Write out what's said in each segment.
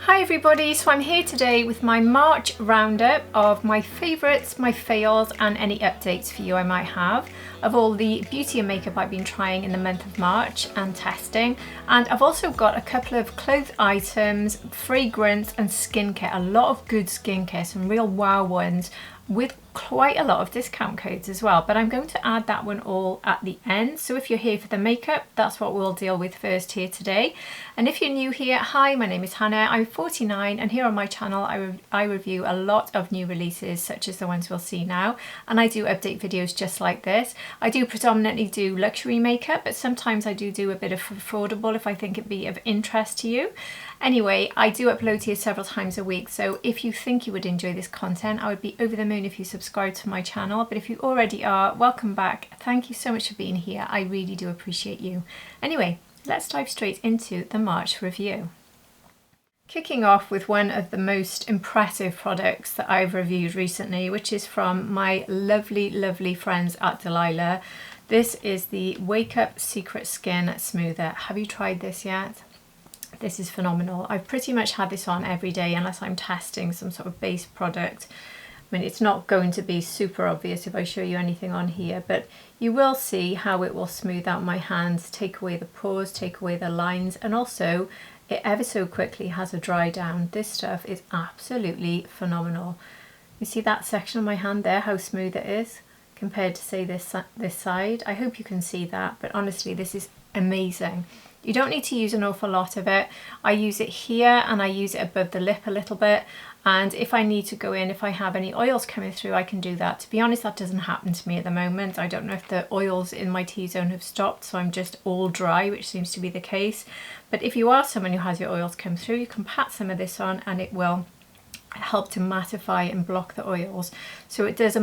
Hi everybody, so I'm here today with my March roundup of my favourites, my fails and any updates for you I might have of all the beauty and makeup I've been trying in the month of March and testing. And I've also got a couple of clothes items, fragrance and skincare, a lot of good skincare, some real wow ones with quite a lot of discount codes as well, but I'm going to add that one all at the end. So if you're here for the makeup, that's what we'll deal with first here today. And if you're new here, hi, my name is Hannah, I'm 49 and here on my channel I review a lot of new releases such as the ones we'll see now, and I do update videos just like this. I do predominantly do luxury makeup, but sometimes I do a bit of affordable if I think it'd be of interest to you. Anyway, I do upload here several times a week, so if you think you would enjoy this content, I would be over the moon if you subscribe to my channel. But if you already are, welcome back. Thank you so much for being here. I really do appreciate you. Anyway, let's dive straight into the March review. Kicking off with one of the most impressive products that I've reviewed recently, which is from my lovely friends at Delilah. This is the Wake Up Secret Skin Smoother. Have you tried this yet? This is phenomenal. I've pretty much had this on every day unless I'm testing some sort of base product. I mean, it's not going to be super obvious if I show you anything on here, but you will see how it will smooth out my hands, take away the pores, take away the lines, and also it ever so quickly has a dry down. This stuff is absolutely phenomenal. You see that section of my hand there, how smooth it is compared to say this side? I hope you can see that, but honestly this is amazing. You don't need to use an awful lot of it. I use it here and I use it above the lip a little bit, and if I need to go in, if I have any oils coming through, I can do that. To be honest, that doesn't happen to me at the moment. I don't know if the oils in my T-zone have stopped, so I'm just all dry, which seems to be the case. But if you are someone who has your oils come through, you can pat some of this on and it will help to mattify and block the oils. So it does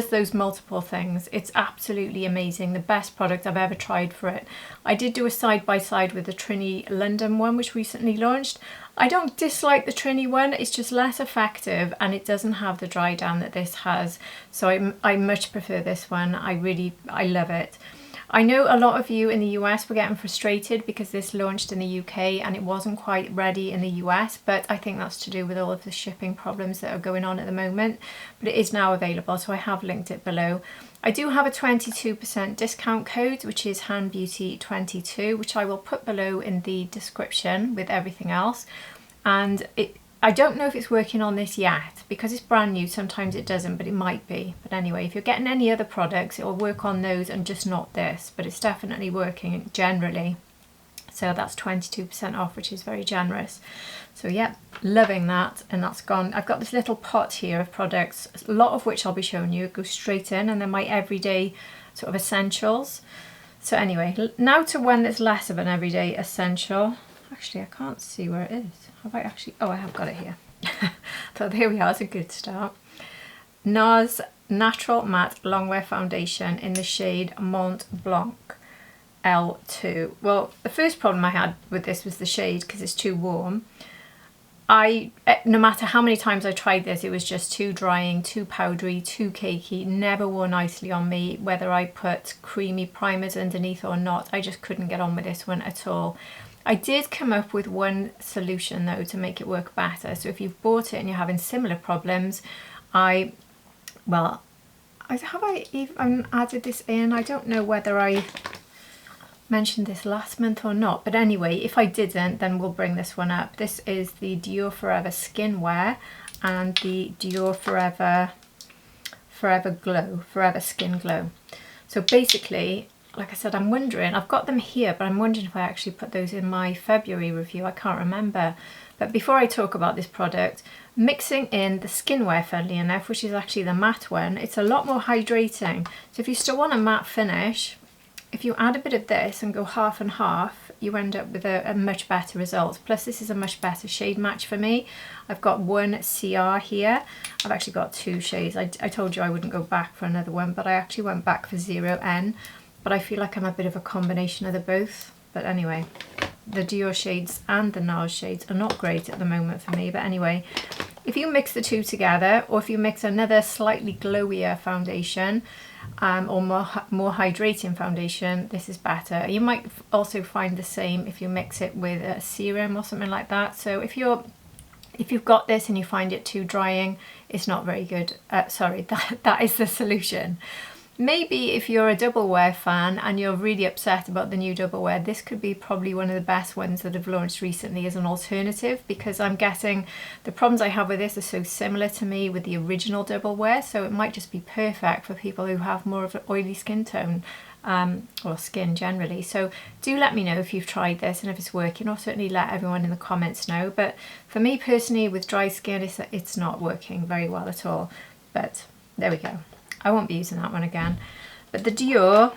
those multiple things. It's absolutely amazing. The best product I've ever tried for it. I did do a side-by-side with the Trini London one, which recently launched. I don't dislike the Trini one, it's just less effective and it doesn't have the dry down that this has. So I much prefer this one. I love it. I know a lot of you in the US were getting frustrated because this launched in the UK and it wasn't quite ready in the US, but I think that's to do with all of the shipping problems that are going on at the moment. But it is now available, so I have linked it below. I do have a 22% discount code, which is HANBEAUTY22, which I will put below in the description with everything else. And I don't know if it's working on this yet because it's brand new. Sometimes it doesn't, but it might be. But anyway, if you're getting any other products, it will work on those and just not this, but it's definitely working generally. So that's 22% off, which is very generous. So yeah, loving that. And that's gone. I've got this little pot here of products, a lot of which I'll be showing you. It goes straight in, and then my everyday sort of essentials. So anyway, now to one that's less of an everyday essential. Actually, I can't see where it is. Have I actually? Oh, I have got it here. So there we are, it's a good start. NARS Natural Matte Longwear Foundation in the shade Mont Blanc L2. Well, the first problem I had with this was the shade because it's too warm. No matter how many times I tried this, it was just too drying, too powdery, too cakey, never wore nicely on me, whether I put creamy primers underneath or not. I just couldn't get on with this one at all. I did come up with one solution though to make it work better. So if you've bought it and you're having similar problems, have I even added this in? I don't know whether I mentioned this last month or not, but anyway, if I didn't, then we'll bring this one up. This is the Dior Forever Skin Wear and the Dior Forever Skin Glow. So basically, like I said, I'm wondering, I've got them here, but I'm wondering if I actually put those in my February review. I can't remember. But before I talk about this product, mixing in the Skin Wear, funnily enough, which is actually the matte one, it's a lot more hydrating. So if you still want a matte finish, if you add a bit of this and go half and half, you end up with a much better result. Plus this is a much better shade match for me. I've got one CR here. I've actually got two shades. I told you I wouldn't go back for another one, but I actually went back for 0N. But I feel like I'm a bit of a combination of the both. But anyway, the Dior shades and the NARS shades are not great at the moment for me. But anyway, if you mix the two together, or if you mix another slightly glowier foundation, or more hydrating foundation, this is better. You might also find the same if you mix it with a serum or something like that. So if you've got this and you find it too drying, it's not very good. Sorry, that is the solution. Maybe if you're a double wear fan and you're really upset about the new double wear, this could be probably one of the best ones that have launched recently as an alternative, because I'm guessing the problems I have with this are so similar to me with the original double wear, so it might just be perfect for people who have more of an oily skin tone, or skin generally. So do let me know if you've tried this and if it's working, or certainly let everyone in the comments know. But for me personally, with dry skin, it's not working very well at all. But there we go. I won't be using that one again. But the Dior,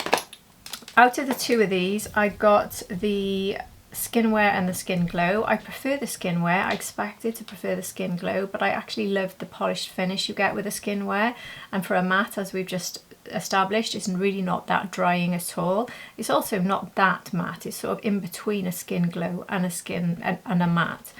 out of the two of these, I got the Skin Wear and the Skin Glow. I prefer the Skin Wear. I expected to prefer the Skin Glow, but I actually loved the polished finish you get with the Skin Wear. And for a matte, as we've just established, it's really not that drying at all. It's also not that matte. It's sort of in between a Skin Glow and a matte.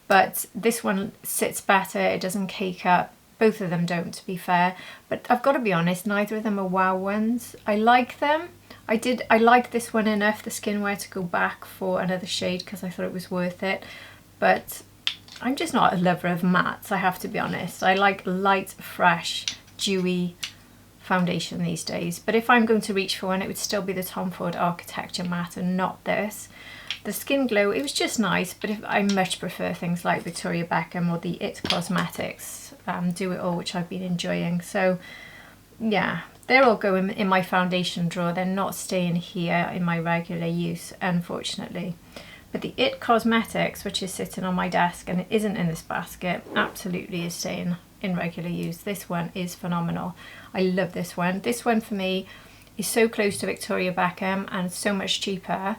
But this one sits better. It doesn't cake up. Both of them don't, to be fair, but I've got to be honest, neither of them are wow ones. I like them. I liked this one enough, the Skin Wear, to go back for another shade because I thought it was worth it, but I'm just not a lover of mattes, I have to be honest. I like light, fresh, dewy foundation these days, but if I'm going to reach for one, it would still be the Tom Ford Architecture Matte and not this. The Skin Glow, it was just nice, but I much prefer things like Victoria Beckham or the IT Cosmetics Do It All, which I've been enjoying. So yeah, they're all going in my foundation drawer. They're not staying here in my regular use, unfortunately. But the IT Cosmetics, which is sitting on my desk and it isn't in this basket, absolutely is staying in regular use. This one is phenomenal. I love this one. This one for me is so close to Victoria Beckham and so much cheaper.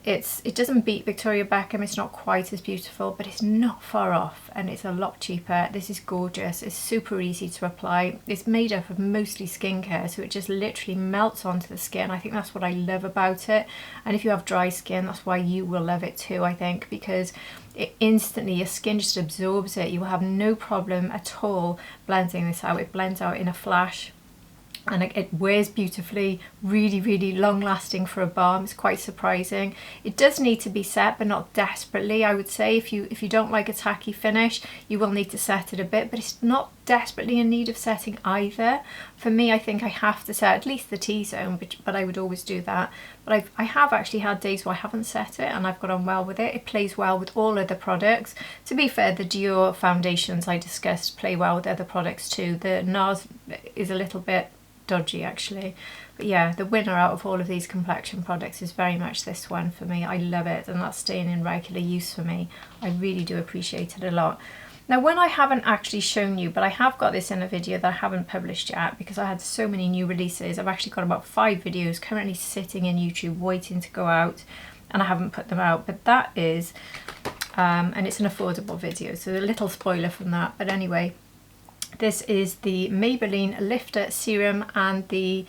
It doesn't beat Victoria Beckham, it's not quite as beautiful, but it's not far off and it's a lot cheaper. This is gorgeous, it's super easy to apply. It's made up of mostly skincare, so it just literally melts onto the skin. I think that's what I love about it. And if you have dry skin, that's why you will love it too, I think, because it instantly, your skin just absorbs it. You will have no problem at all blending this out. It blends out in a flash. And it wears beautifully, really, really long lasting for a balm. It's quite surprising. It does need to be set, but not desperately, I would say. If you don't like a tacky finish, you will need to set it a bit, but it's not desperately in need of setting either. For me, I think I have to set at least the T-zone, but I would always do that. But I have actually had days where I haven't set it and I've got on well with it. It plays well with all other products. To be fair, the Dior foundations I discussed play well with other products too. The NARS is a little bit dodgy actually, but yeah, the winner out of all of these complexion products is very much this one for me. I love it, and that's staying in regular use for me. I really do appreciate it a lot. Now, one I haven't actually shown you, but I have got this in a video that I haven't published yet because I had so many new releases. I've actually got about 5 videos currently sitting in YouTube waiting to go out, and I haven't put them out, but that is and it's an affordable video, so a little spoiler from that, but anyway, this is the Maybelline Lifter Serum and the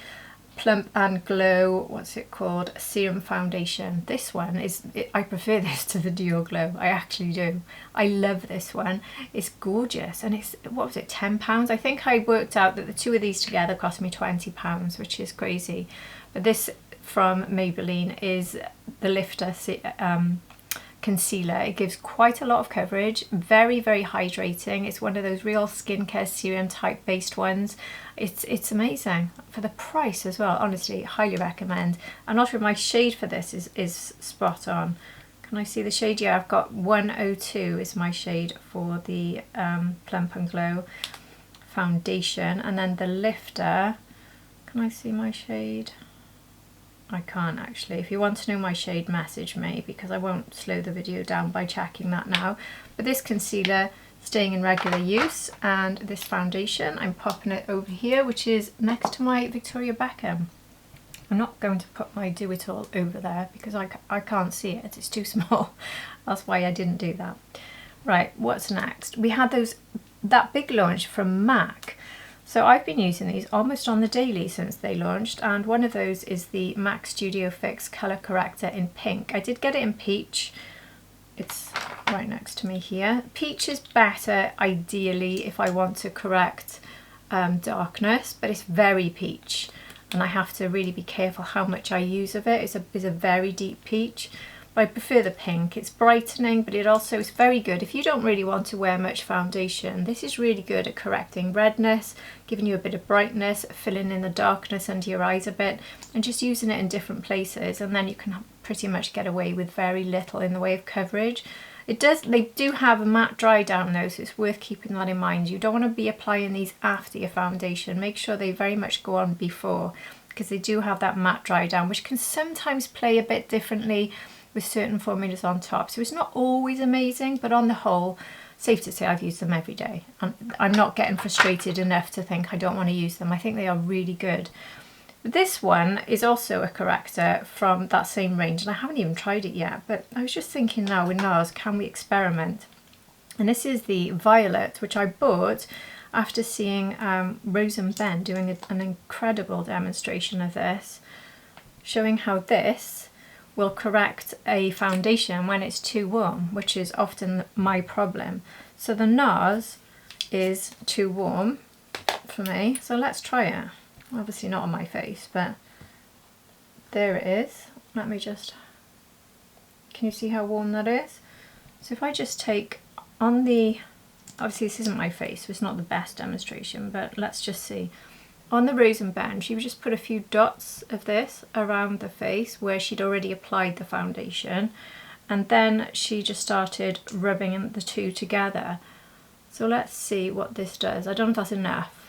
Plump and Glow, what's it called, Serum Foundation. This one is, I prefer this to the Dior Glow, I actually do. I love this one. It's gorgeous, and it's, what was it, £10? I think I worked out that the two of these together cost me £20, which is crazy. But this from Maybelline is the Lifter concealer. It gives quite a lot of coverage, very, very hydrating. It's one of those real skincare serum type based ones. It's amazing for the price as well. Honestly, highly recommend. And also my shade for this is spot on. Can I see the shade? Yeah, I've got 102 is my shade for the Plump and Glow foundation, and then the Lifter, can I see my shade? I can't actually. If you want to know my shade, message me, because I won't slow the video down by checking that now. But this concealer staying in regular use, and this foundation, I'm popping it over here, which is next to my Victoria Beckham. I'm not going to put my Do It All over there because I can't see it, it's too small. That's why I didn't do that. Right, what's next? We had that big launch from MAC. So I've been using these almost on the daily since they launched, and one of those is the MAC Studio Fix Colour Corrector in pink. I did get it in peach. It's right next to me here. Peach is better ideally if I want to correct darkness, but it's very peach. and I have to really be careful how much I use of it. It's a very deep peach, but I prefer the pink. It's brightening, but it also is very good if you don't really want to wear much foundation. This is really good at correcting redness, giving you a bit of brightness, filling in the darkness under your eyes a bit, and just using it in different places, and then you can pretty much get away with very little in the way of coverage. They do have a matte dry down though, so it's worth keeping that in mind. You don't want to be applying these after your foundation. Make sure they very much go on before, because they do have that matte dry down, which can sometimes play a bit differently with certain formulas on top. So it's not always amazing, but on the whole, safe to say I've used them every day. I'm not getting frustrated enough to think I don't want to use them. I think they are really good. This one is also a corrector from that same range, and I haven't even tried it yet, but I was just thinking now with NARS, can we experiment? And this is the Violet, which I bought after seeing Rose and Ben doing an incredible demonstration of this, showing how this will correct a foundation when it's too warm, which is often my problem. So the NARS is too warm for me, so let's try it. Obviously not on my face, but there it is. Let me just, can you see how warm that is? So if I just take on the, obviously this isn't my face, so it's not the best demonstration, but let's just see. On the Rose and Ben, she would just put a few dots of this around the face where she'd already applied the foundation, and then she just started rubbing the two together. So let's see what this does. I don't know if that's enough.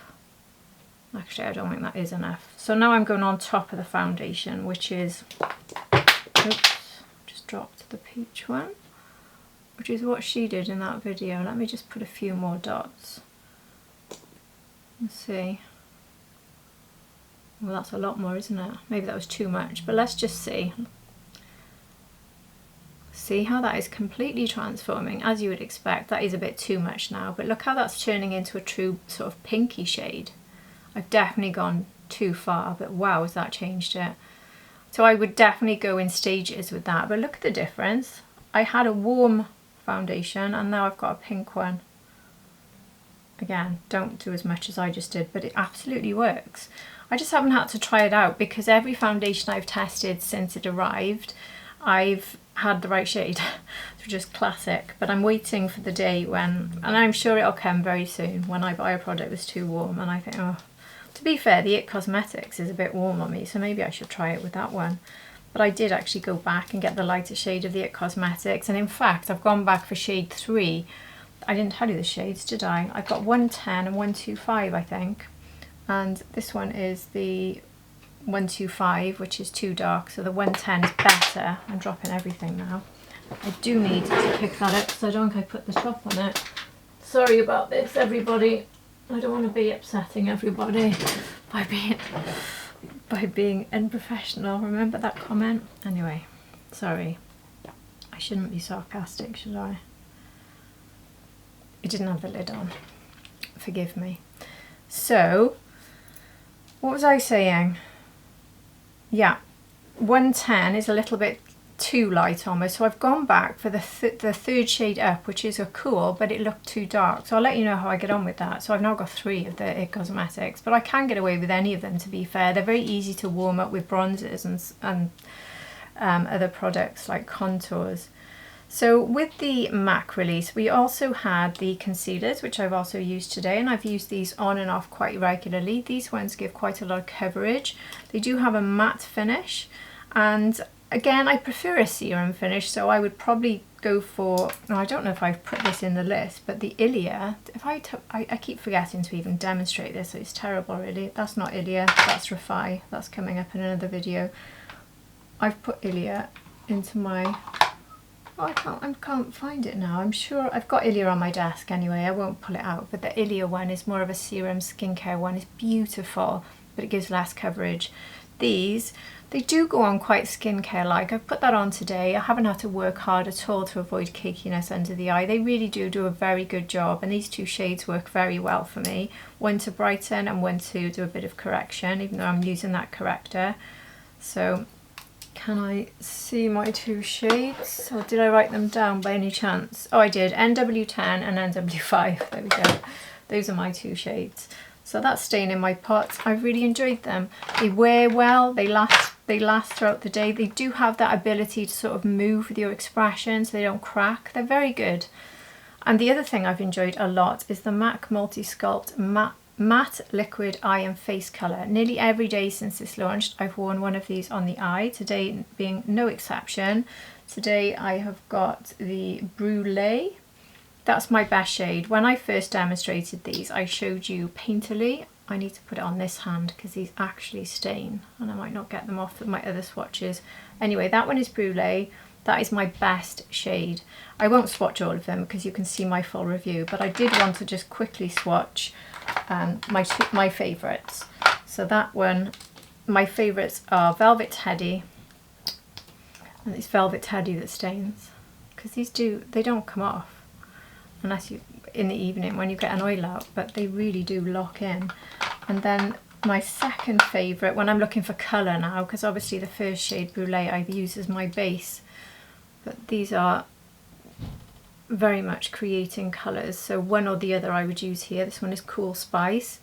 Actually, I don't think that is enough. So now I'm going on top of the foundation, which is, oops, just dropped the peach one, which is what she did in that video. Let me just put a few more dots. Let's see. Well, that's a lot more, isn't it? Maybe that was too much, but let's just see. See how that is completely transforming, as you would expect. That is a bit too much now, but look how that's turning into a true sort of pinky shade. I've definitely gone too far, but wow, has that changed it. So I would definitely go in stages with that, but look at the difference. I had a warm foundation and now I've got a pink one. Again, don't do as much as I just did, but it absolutely works. I just haven't had to try it out because every foundation I've tested since it arrived, I've had the right shade, which is classic. But I'm waiting for the day when, and I'm sure it'll come very soon, when I buy a product that's too warm and I think, oh, to be fair, the IT Cosmetics is a bit warm on me, so maybe I should try it with that one. But I did actually go back and get the lighter shade of the IT Cosmetics, and in fact I've gone back for shade 3. I didn't tell you the shades, did I? I've got 110 and 125, I think. And this one is the 125, which is too dark, so the 110 is better. I'm dropping everything now. I do need to pick that up because I don't think I put the top on it. Sorry about this, everybody. I don't want to be upsetting everybody by being unprofessional. Remember that comment? Anyway, sorry. I shouldn't be sarcastic, should I? It didn't have the lid on. Forgive me. So, what was I saying? Yeah, 110 is a little bit too light almost, so I've gone back for the third shade up, which is a cool, but it looked too dark, so I'll let you know how I get on with that. So I've now got 3 of the IT Cosmetics, but I can get away with any of them, to be fair. They're very easy to warm up with bronzers and other products like contours. So with the MAC release, we also had the concealers, which I've also used today, and I've used these on and off quite regularly. These ones give quite a lot of coverage. They do have a matte finish, and again, I prefer a serum finish, so I would probably go for, oh, I don't know if I've put this in the list, but the Ilia, if I keep forgetting to even demonstrate this, so it's terrible really. That's not Ilia, that's Refi, that's coming up in another video. I've put Ilia into my, oh, I can't find it now. I'm sure I've got Ilia on my desk anyway, I won't pull it out, but the Ilia one is more of a serum skincare one. It's beautiful, but it gives less coverage. These, they do go on quite skincare-like. I've put that on today. I haven't had to work hard at all to avoid cakiness under the eye. They really do a very good job, and these 2 shades work very well for me. One to brighten and one to do a bit of correction, even though I'm using that corrector. So, can I see my 2 shades? Or did I write them down by any chance? Oh, I did. NW10 and NW5. There we go. Those are my 2 shades. So that's staying in my pot. I've really enjoyed them. They wear well, they last throughout the day. They do have that ability to sort of move with your expression so they don't crack. They're very good. And the other thing I've enjoyed a lot is the MAC Multisculpt Matte Liquid Eye and Face Colour. Nearly every day since this launched, I've worn one of these on the eye, today being no exception. Today I have got the Brulee. That's my best shade. When I first demonstrated these, I showed you Painterly. I need to put it on this hand because these actually stain and I might not get them off with my other swatches. Anyway, that one is Brulee. That is my best shade. I won't swatch all of them because you can see my full review, but I did want to just quickly swatch my favourites. So that one, my favourites are Velvet Teddy, and it's Velvet Teddy that stains because they don't come off unless you in the evening when you get an oil out, but they really do lock in. And then my second favourite, when I'm looking for colour now, because obviously the first shade Brulee I've used as my base, but these are very much creating colours, so one or the other I would use here. This one is Cool Spice,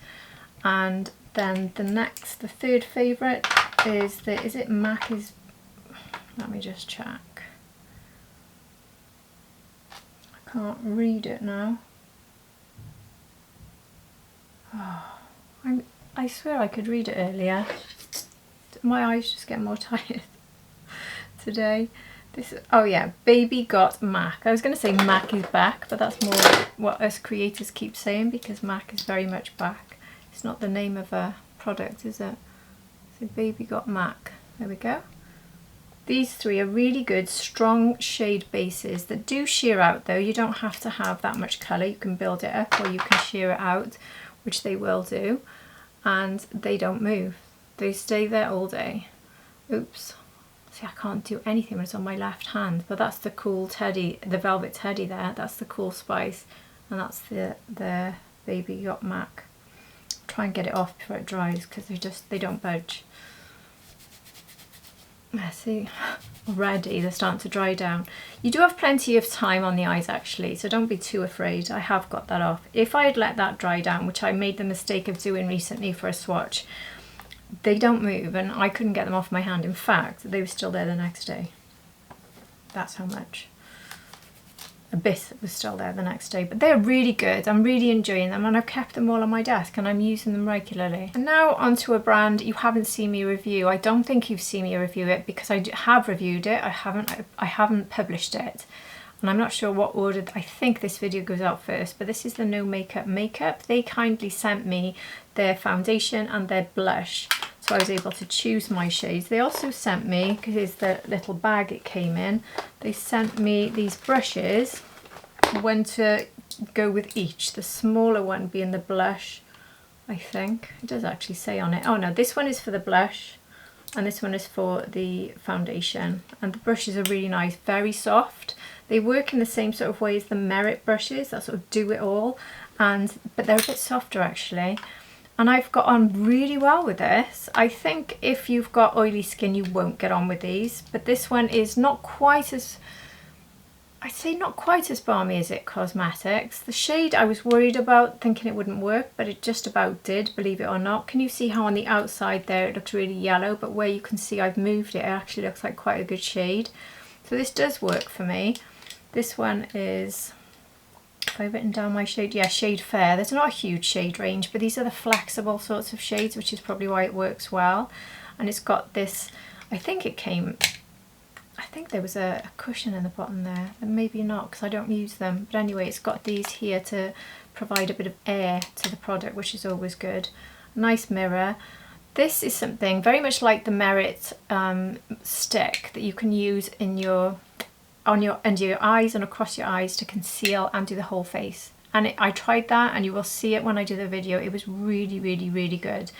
and then the third favourite is it MAC's, let me just check, I can't read it now. Oh, I swear I could read it earlier. My eyes just get more tired today. Oh yeah, Baby Got MAC. I was going to say MAC is back, but that's more what us creators keep saying because MAC is very much back. It's not the name of a product, is it? So Baby Got MAC. There we go. These three are really good, strong shade bases that do sheer out though. You don't have to have that much colour. You can build it up or you can sheer it out, which they will do. And they don't move. They stay there all day. Oops. See, I can't do anything when it's on my left hand, but that's the Cool Teddy, the Velvet Teddy there. That's the Cool Spice, and that's the Baby Got MAC. Try and get it off before it dries because they don't budge. See, already they're starting to dry down. You do have plenty of time on the eyes actually, so don't be too afraid. I have got that off. If I had let that dry down, which I made the mistake of doing recently for a swatch, they don't move and I couldn't get them off my hand. In fact, they were still there the next day. That's how much. A bit was still there the next day, but they're really good. I'm really enjoying them and I've kept them all on my desk and I'm using them regularly. And now onto a brand you haven't seen me review. I don't think you've seen me review it because I have reviewed it. I haven't published it. And I'm not sure what order. I think this video goes out first, but this is the No Makeup Makeup. They kindly sent me their foundation and their blush, so I was able to choose my shades. They also sent me, because it's the little bag it came in, they sent me these brushes, one to go with each. The smaller one being the blush, I think. It does actually say on it. Oh no, this one is for the blush and this one is for the foundation. And the brushes are really nice, very soft. They work in the same sort of way as the Merit brushes, that sort of do it all, but they're a bit softer actually. And I've got on really well with this. I think if you've got oily skin you won't get on with these, but this one is not quite as, I'd say not quite as balmy as It Cosmetics. The shade I was worried about, thinking it wouldn't work, but it just about did, believe it or not. Can you see how on the outside there it looks really yellow, but where you can see I've moved it, it actually looks like quite a good shade. So this does work for me. This one is, have I written down my shade? Yeah, Shade Fair. There's not a huge shade range, but these are the flexible sorts of shades, which is probably why it works well. And it's got this, I think there was a cushion in the bottom there, and maybe not because I don't use them. But anyway, it's got these here to provide a bit of air to the product, which is always good. Nice mirror. This is something very much like the Merit stick that you can use in under your eyes and across your eyes to conceal and do the whole face. And I tried that, and you will see it when I do the video. It was really, really, really good.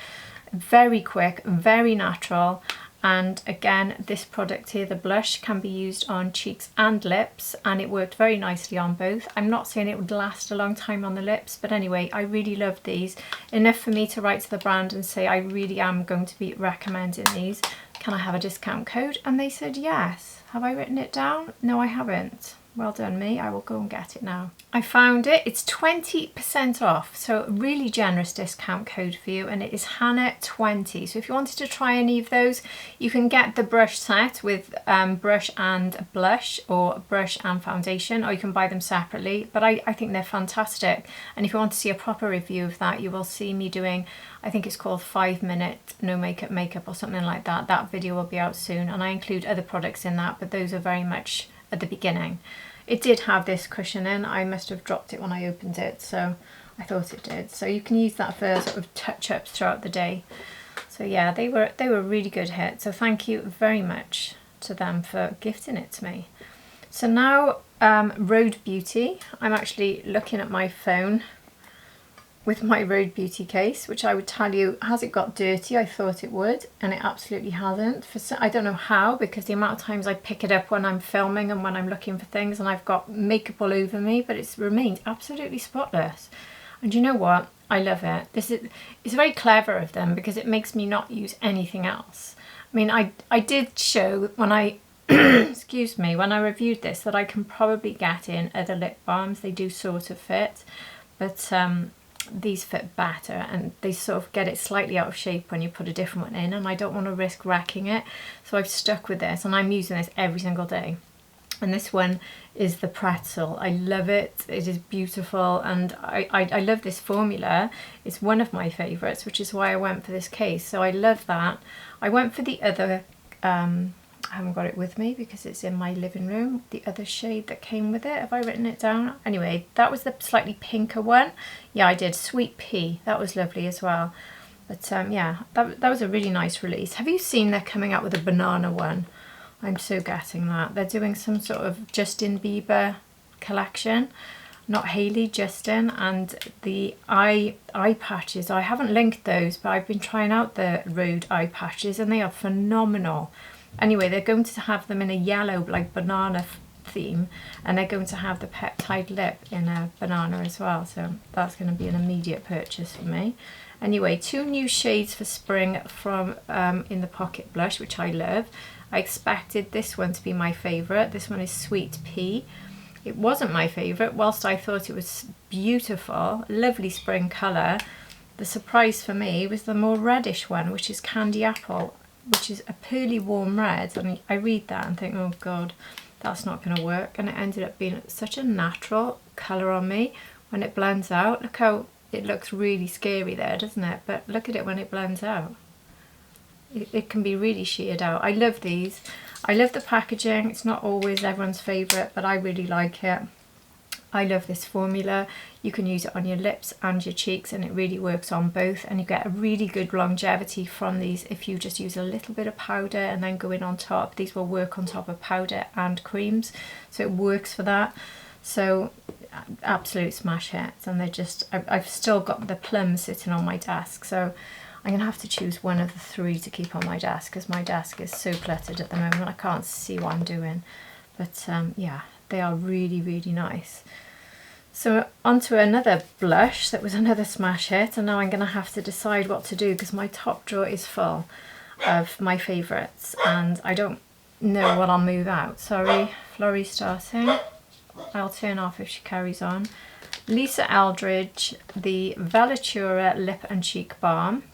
Very quick, very natural. And again, this product here, the blush, can be used on cheeks and lips, and it worked very nicely on both. I'm not saying it would last a long time on the lips, but anyway, I really loved these. Enough for me to write to the brand and say I really am going to be recommending these. Can I have a discount code? And they said yes. Have I written it down? No, I haven't. Well done me, I will go and get it now. I found it, it's 20% off, so a really generous discount code for you, and it is Hannah20. So if you wanted to try any of those, you can get the brush set with brush and blush, or brush and foundation, or you can buy them separately, but I think they're fantastic. And if you want to see a proper review of that, you will see me doing, I think it's called 5-minute no makeup or something like that. That video will be out soon, and I include other products in that, but those are very much at the beginning. It did have this cushion in. I must have dropped it when I opened it, so I thought it did. So you can use that for sort of touch-ups throughout the day. So yeah, they were a really good hit. So thank you very much to them for gifting it to me. So now Rhode Beauty. I'm actually looking at my phone with my Rhode Beauty case, which I would tell you, has it got dirty? I thought it would, and it absolutely hasn't. I don't know how, because the amount of times I pick it up when I'm filming and when I'm looking for things, and I've got makeup all over me, but it's remained absolutely spotless. And you know what? I love it. It's very clever of them, because it makes me not use anything else. I mean, I did show when I excuse me, when I reviewed this, that I can probably get in other lip balms. They do sort of fit, but these fit better, and they sort of get it slightly out of shape when you put a different one in, and I don't want to risk wrecking it, so I've stuck with this, and I'm using this every single day. And this one is the Pretzel. I love it. It is beautiful, and I love this formula. It's one of my favourites, which is why I went for this case. So I love that. I went for the other I haven't got it with me because it's in my living room, the other shade that came with it. Have I written it down? Anyway, that was the slightly pinker one. Yeah, I did. Sweet Pea. That was lovely as well. But yeah, that was a really nice release. Have you seen they're coming out with a banana one? I'm so getting that. They're doing some sort of Justin Bieber collection. Not Hailey, Justin. And the eye patches, I haven't linked those, but I've been trying out the Rhode eye patches, and they are phenomenal. Anyway, they're going to have them in a yellow, like banana theme, and they're going to have the Peptide Lip in a banana as well, so that's going to be an immediate purchase for me. Anyway, 2 new shades for spring from In the Pocket Blush, which I love. I expected this one to be my favourite. This one is Sweet Pea. It wasn't my favourite, whilst I thought it was beautiful, lovely spring colour. The surprise for me was the more reddish one, which is Candy Apple, which is a pearly warm red. I mean, I read that and think, oh god, that's not going to work, and it ended up being such a natural colour on me when it blends out. Look how it looks really scary there, doesn't it? But look at it when it blends out. It can be really sheared out. I love these. I love the packaging. It's not always everyone's favourite, but I really like it. I love this formula. You can use it on your lips and your cheeks, and it really works on both, and you get a really good longevity from these if you just use a little bit of powder and then go in on top. These will work on top of powder and creams, so it works for that. So absolute smash hits, and they're just, I've still got the Plum sitting on my desk, so I'm going to have to choose one of the 3 to keep on my desk, because my desk is so cluttered at the moment I can't see what I'm doing. But yeah, they are really, really nice. So onto another blush that was another smash hit, and now I'm going to have to decide what to do, because my top drawer is full of my favourites and I don't know what I'll move out. Sorry, Florrie's starting. I'll turn off if she carries on. Lisa Eldridge, the Velatura Lip and Cheek Balm.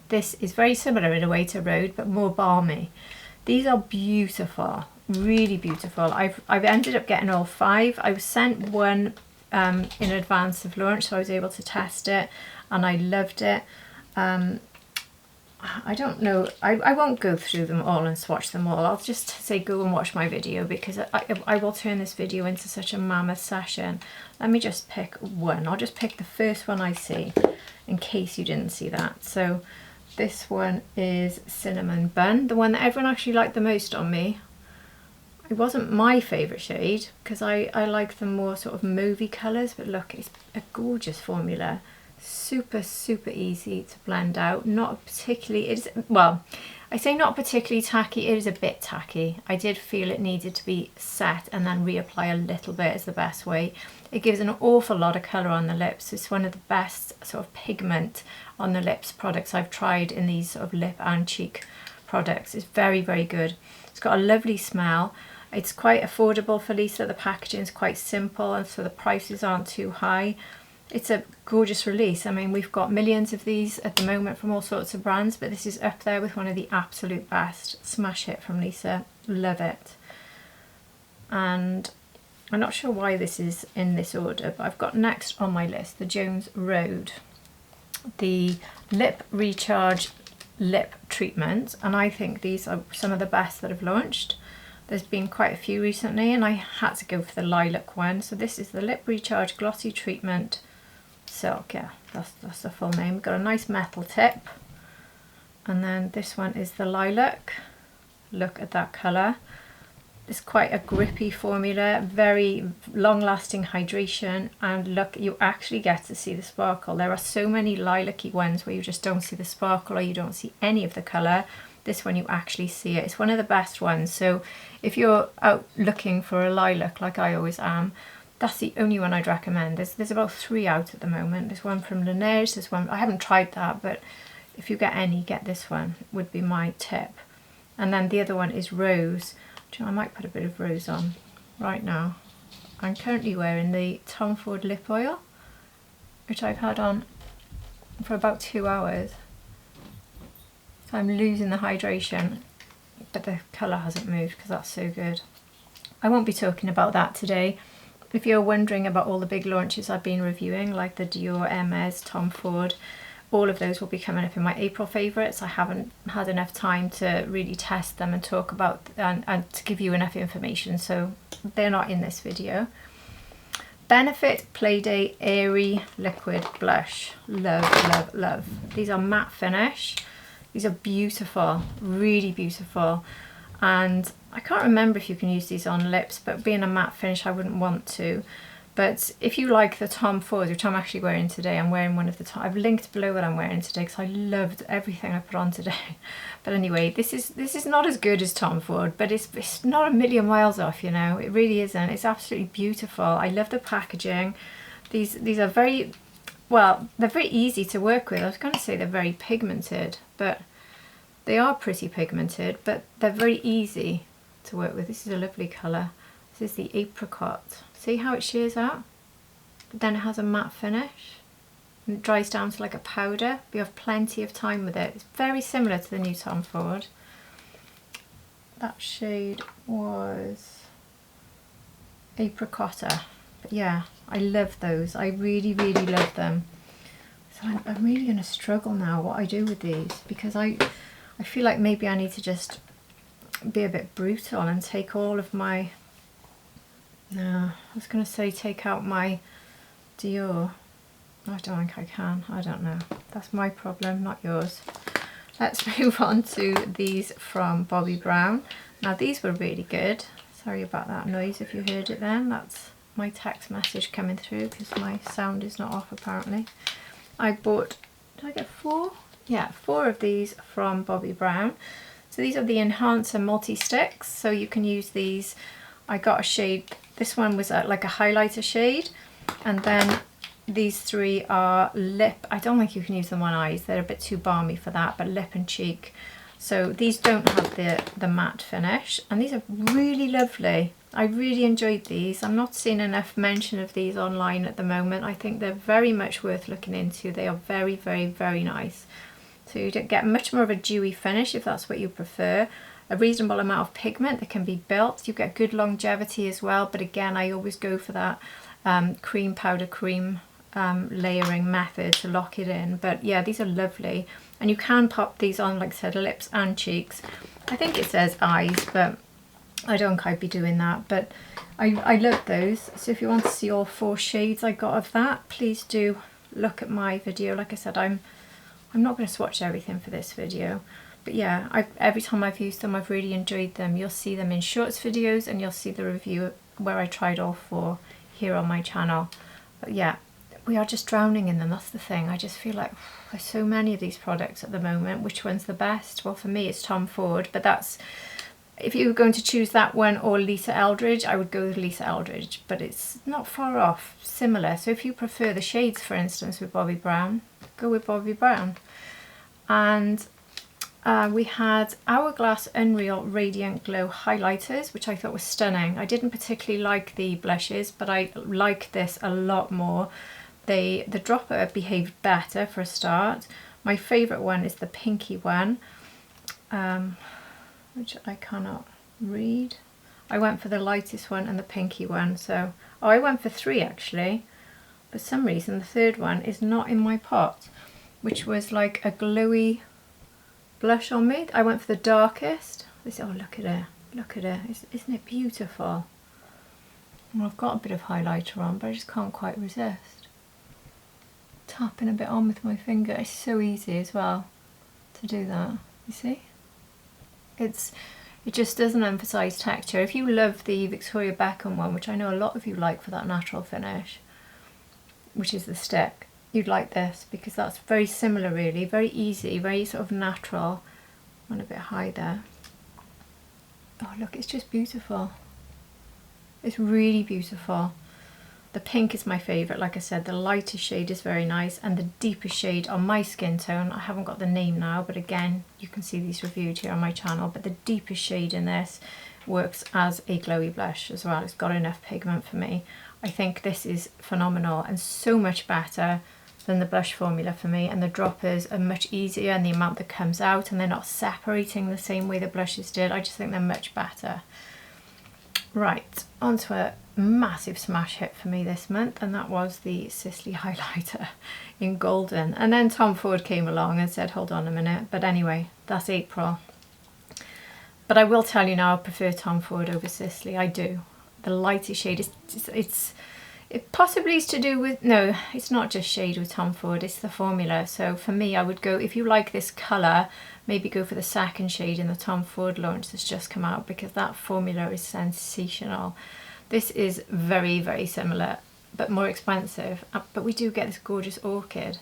This is very similar in a way to Rhode, but more balmy. These are beautiful, really beautiful. I've ended up getting all 5. I was sent one in advance of launch, so I was able to test it, and I loved it. I don't know, I won't go through them all and swatch them all. I'll just say go and watch my video, because I will turn this video into such a mammoth session. Let me just pick one. I'll just pick the first one I see, in case you didn't see that. So this one is Cinnamon Bun, the one that everyone actually liked the most on me. It wasn't my favourite shade, because I like the more sort of mauvey colours, but look, it's a gorgeous formula. Super, super easy to blend out. Not particularly, it's, well, I say not particularly tacky, it is a bit tacky. I did feel it needed to be set and then reapply a little bit is the best way. It gives an awful lot of colour on the lips. It's one of the best sort of pigment on the lips products I've tried in these sort of lip and cheek products. It's very, very good. It's got a lovely smell. It's quite affordable for Lisa. The packaging is quite simple, and so the prices aren't too high. It's a gorgeous release. I mean, we've got millions of these at the moment from all sorts of brands, but this is up there with one of the absolute best. Smash hit from Lisa. Love it. And I'm not sure why this is in this order, but I've got next on my list the Jones Road, the Lip Recharge Lip Treatment, and I think these are some of the best that have launched. There's been quite a few recently, and I had to go for the lilac one. So this is the Lip Recharge Glossy Treatment Silk. Yeah, that's the full name. Got a nice metal tip, and then this one is the lilac. Look at that colour. It's quite a grippy formula, very long-lasting hydration, and look, you actually get to see the sparkle. There are so many lilac-y ones where you just don't see the sparkle or you don't see any of the colour. This one you actually see it. It's one of the best ones. So if you're out looking for a lilac like I always am, that's the only one I'd recommend. There's about 3 out at the moment. There's one from NARS, there's one, I haven't tried that, but if you get any, get this one, would be my tip. And then the other one is Rose. I might put a bit of Rose on right now. I'm currently wearing the Tom Ford lip oil, which I've had on for about 2 hours. So I'm losing the hydration, but the colour hasn't moved because that's so good. I won't be talking about that today. If you're wondering about all the big launches I've been reviewing, like the Dior, Hermes, Tom Ford, all of those will be coming up in my April favourites. I haven't had enough time to really test them and talk about and to give you enough information, so they're not in this video. Benefit Playday Airy Liquid Blush. Love, love, love. These are matte finish. These are beautiful, really beautiful. And I can't remember if you can use these on lips, but being a matte finish, I wouldn't want to. But if you like the Tom Ford, which I'm actually wearing today, I'm wearing one of the I've linked below what I'm wearing today because I loved everything I put on today. But anyway, this is not as good as Tom Ford, but it's not a million miles off, you know. It really isn't. It's absolutely beautiful. I love the packaging. These are very, well, they're very easy to work with. I was going to say they're very pigmented, but they are pretty pigmented, but they're very easy to work with. This is a lovely colour. This is the Apricot. See how it shears out? But then it has a matte finish. And it dries down to like a powder. You have plenty of time with it. It's very similar to the new Tom Ford. That shade was Apricot. But yeah, I love those. I really, really love them. So I'm really going to struggle now what I do with these, because I feel like maybe I need to just be a bit brutal and take all of my... No, I was going to say take out my Dior. I don't think I can. I don't know. That's my problem, not yours. Let's move on to these from Bobbi Brown. Now these were really good. Sorry about that noise if you heard it then. That's my text message coming through because my sound is not off apparently. I bought, did I get 4? Yeah, 4 of these from Bobbi Brown. So these are the Enhancer Multi-Sticks. So you can use these. I got a shade, this one was like a highlighter shade, and then these 3 are lip. I don't think you can use them on eyes, they're a bit too balmy for that, but lip and cheek. So these don't have the matte finish, and these are really lovely. I really enjoyed these. I'm not seeing enough mention of these online at the moment. I think they're very much worth looking into. They are very, very, very nice. So you don't get much more of a dewy finish if that's what you prefer. A reasonable amount of pigment that can be built. You get good longevity as well, but again, I always go for that cream powder cream layering method to lock it in. But yeah, these are lovely, and you can pop these on, like I said, lips and cheeks. I think it says eyes, but I don't think I'd be doing that. But I love those. So if you want to see all 4 shades I got of that, please do look at my video. Like I said, I'm not going to swatch everything for this video. But yeah, every time I've used them, I've really enjoyed them. You'll see them in shorts videos, and you'll see the review where I tried all 4 here on my channel. But yeah, we are just drowning in them, that's the thing. I just feel like there's so many of these products at the moment. Which one's the best? Well, for me it's Tom Ford, but that's, if you were going to choose that one or Lisa Eldridge, I would go with Lisa Eldridge, but it's not far off, similar. So if you prefer the shades, for instance, with Bobbi Brown, go with Bobbi Brown. And we had Hourglass Unreal Radiant Glow highlighters, which I thought was stunning. I didn't particularly like the blushes, but I like this a lot more. The dropper behaved better for a start. My favourite one is the pinky one, which I cannot read. I went for the lightest one and the pinky one, so I went for 3 actually. For some reason the third one is not in my pot, which was like a glowy blush on me. I went for the darkest. Oh, look at it, look at it. Isn't it beautiful? Well, I've got a bit of highlighter on, but I just can't quite resist tapping a bit on with my finger. It's so easy as well to do that, you see? It just doesn't emphasize texture. If you love the Victoria Beckham one, which I know a lot of you like for that natural finish, which is the stick, you'd like this because that's very similar really, very easy, very sort of natural. Went a bit high there. Oh look, it's just beautiful. It's really beautiful. The pink is my favourite, like I said. The lightest shade is very nice, and the deepest shade on my skin tone, I haven't got the name now, but again, you can see these reviewed here on my channel, but the deepest shade in this works as a glowy blush as well. It's got enough pigment for me. I think this is phenomenal and so much better than the blush formula for me, and the droppers are much easier and the amount that comes out, and they're not separating the same way the blushes did. I just think they're much better. Right, onto a massive smash hit for me this month, and that was the Sisley highlighter in golden. And then Tom Ford came along and said hold on a minute, but anyway, that's April. But I will tell you now, I prefer Tom Ford over Sisley. I do. The lighter shade it possibly is to do with, no, it's not just shade with Tom Ford, it's the formula. So for me, I would go, if you like this colour, maybe go for the second shade in the Tom Ford launch that's just come out, because that formula is sensational. This is very, very similar, but more expensive. But we do get this gorgeous orchid.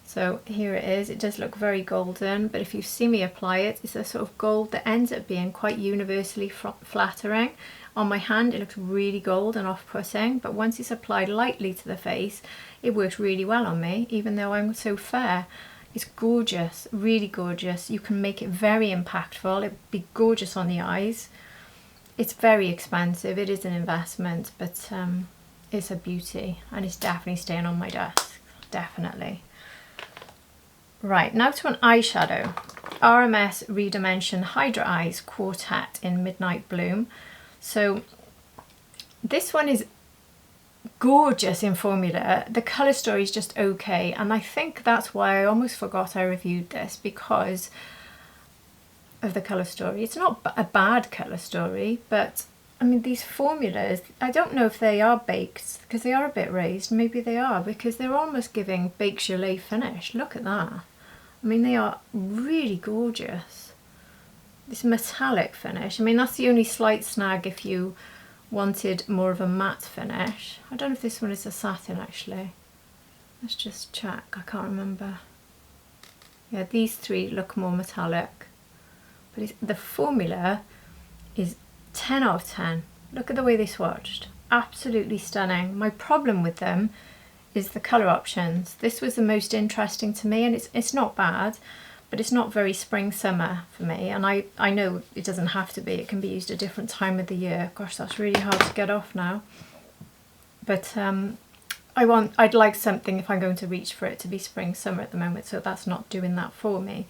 So here it is. It does look very golden, but if you see me apply it, it's a sort of gold that ends up being quite universally flattering. On my hand, it looks really gold and off-putting, but once it's applied lightly to the face, it works really well on me, even though I'm so fair. It's gorgeous, really gorgeous. You can make it very impactful. It'd be gorgeous on the eyes. It's very expensive. It is an investment, but it's a beauty, and it's definitely staying on my desk, definitely. Right, now to an eyeshadow. RMS Redimension Hydra Eyes Quartet in Midnight Bloom. So this one is gorgeous in formula. The colour story is just okay, and I think that's why I almost forgot I reviewed this, because of the colour story. It's not a bad colour story, but I mean, these formulas, I don't know if they are baked, because they are a bit raised. Maybe they are, because they're almost giving baked gelée finish. Look at that. I mean, they are really gorgeous. This metallic finish. I mean, that's the only slight snag if you wanted more of a matte finish. I don't know if this one is a satin actually. Let's just check. I can't remember. Yeah, these three look more metallic. But the formula is 10 out of 10. Look at the way they swatched. Absolutely stunning. My problem with them is the colour options. This was the most interesting to me, and it's not bad, but it's not very spring-summer for me, and I know it doesn't have to be. It can be used a different time of the year. Gosh, that's really hard to get off now. But I'd like something, if I'm going to reach for it, to be spring-summer at the moment, so that's not doing that for me.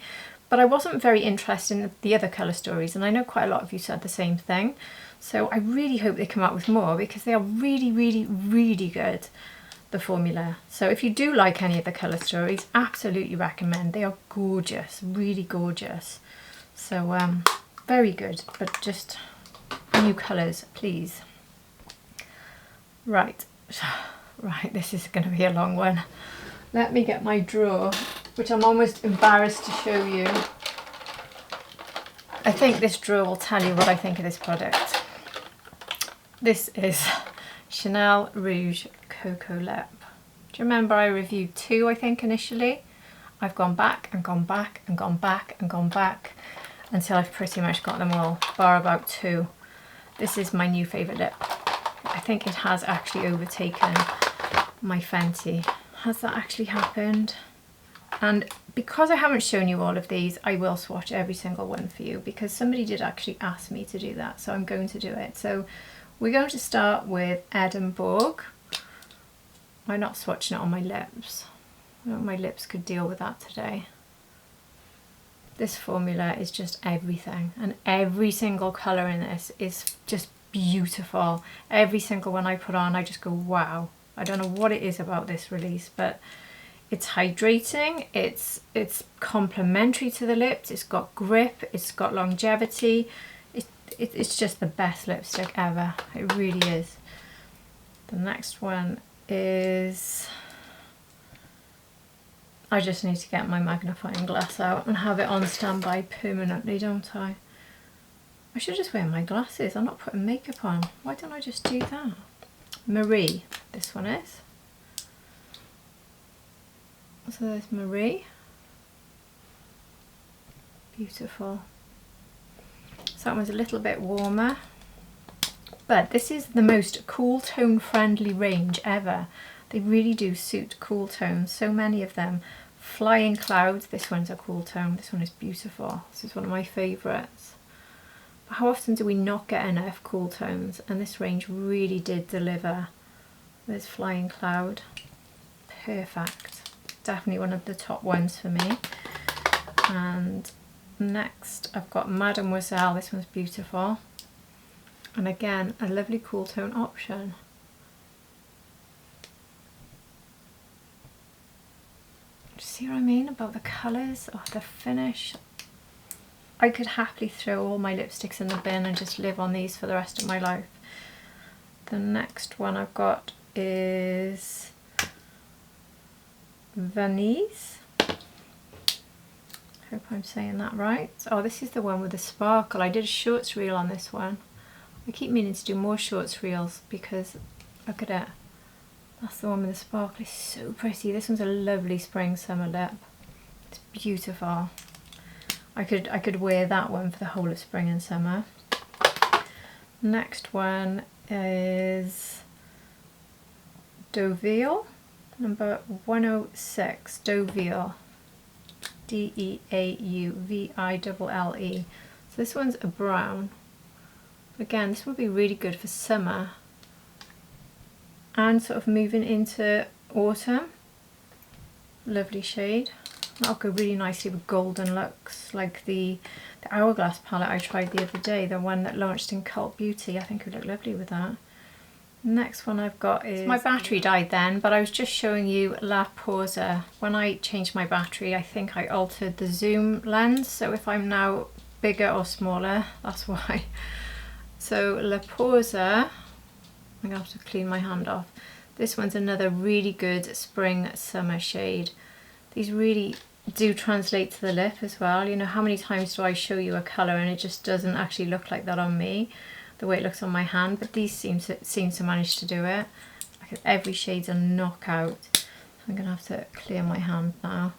But I wasn't very interested in the other colour stories, and I know quite a lot of you said the same thing. So I really hope they come out with more, because they are really, really, really good, the formula. So if you do like any of the colour stories, absolutely recommend. They are gorgeous, really gorgeous. So very good, but just new colours, please. Right, this is going to be a long one. Let me get my drawer, which I'm almost embarrassed to show you. I think this drawer will tell you what I think of this product. This is Chanel Rouge Cocoa Lip. Do you remember I reviewed 2, I think, initially? I've gone back and gone back and gone back and gone back until I've pretty much got them all, bar about 2. This is my new favourite lip. I think it has actually overtaken my Fenty. Has that actually happened? And because I haven't shown you all of these, I will swatch every single one for you because somebody did actually ask me to do that, so I'm going to do it. So we're going to start with Edinburgh. I'm not swatching it on my lips. I don't know if my lips could deal with that today. This formula is just everything, and every single colour in this is just beautiful. Every single one I put on, I just go, wow. I don't know what it is about this release, but it's hydrating, it's complementary to the lips, it's got grip, it's got longevity. It's just the best lipstick ever. It really is. The next one is... I just need to get my magnifying glass out and have it on standby permanently, don't I? I should just wear my glasses. I'm not putting makeup on. Why don't I just do that? Marie, this one is. So there's Marie. Beautiful. So that one's a little bit warmer. But this is the most cool tone friendly range ever. They really do suit cool tones, so many of them. Flying Clouds, this one's a cool tone, this one is beautiful. This is one of my favourites. But how often do we not get enough cool tones? And this range really did deliver. There's Flying Cloud, perfect. Definitely one of the top ones for me. And next I've got Mademoiselle, this one's beautiful. And again, a lovely cool tone option. See what I mean about the colours? Oh, the finish. I could happily throw all my lipsticks in the bin and just live on these for the rest of my life. The next one I've got is Venise. Hope I'm saying that right. Oh, this is the one with the sparkle. I did a shorts reel on this one. I keep meaning to do more shorts reels because look at it. That's the one with the sparkle. It's so pretty. This one's a lovely spring summer lip. It's beautiful. I could wear that one for the whole of spring and summer. Next one is Dewy, number 106. Dewy. D-E-A-U-V-I-L-L-E. So this one's a brown. Again, this would be really good for summer and sort of moving into autumn. Lovely shade. That'll go really nicely with golden looks, like the Hourglass palette I tried the other day, the one that launched in Cult Beauty. I think it would look lovely with that. Next one I've got is... My battery died then, but I was just showing you La Posa. When I changed my battery, I think I altered the zoom lens, so if I'm now bigger or smaller, that's why. So La Posa, I'm going to have to clean my hand off. This one's another really good spring summer shade. These really do translate to the lip as well. You know, how many times do I show you a colour and it just doesn't actually look like that on me, the way it looks on my hand, but these seem to manage to do it. Like every shade's a knockout. So I'm going to have to clear my hand now.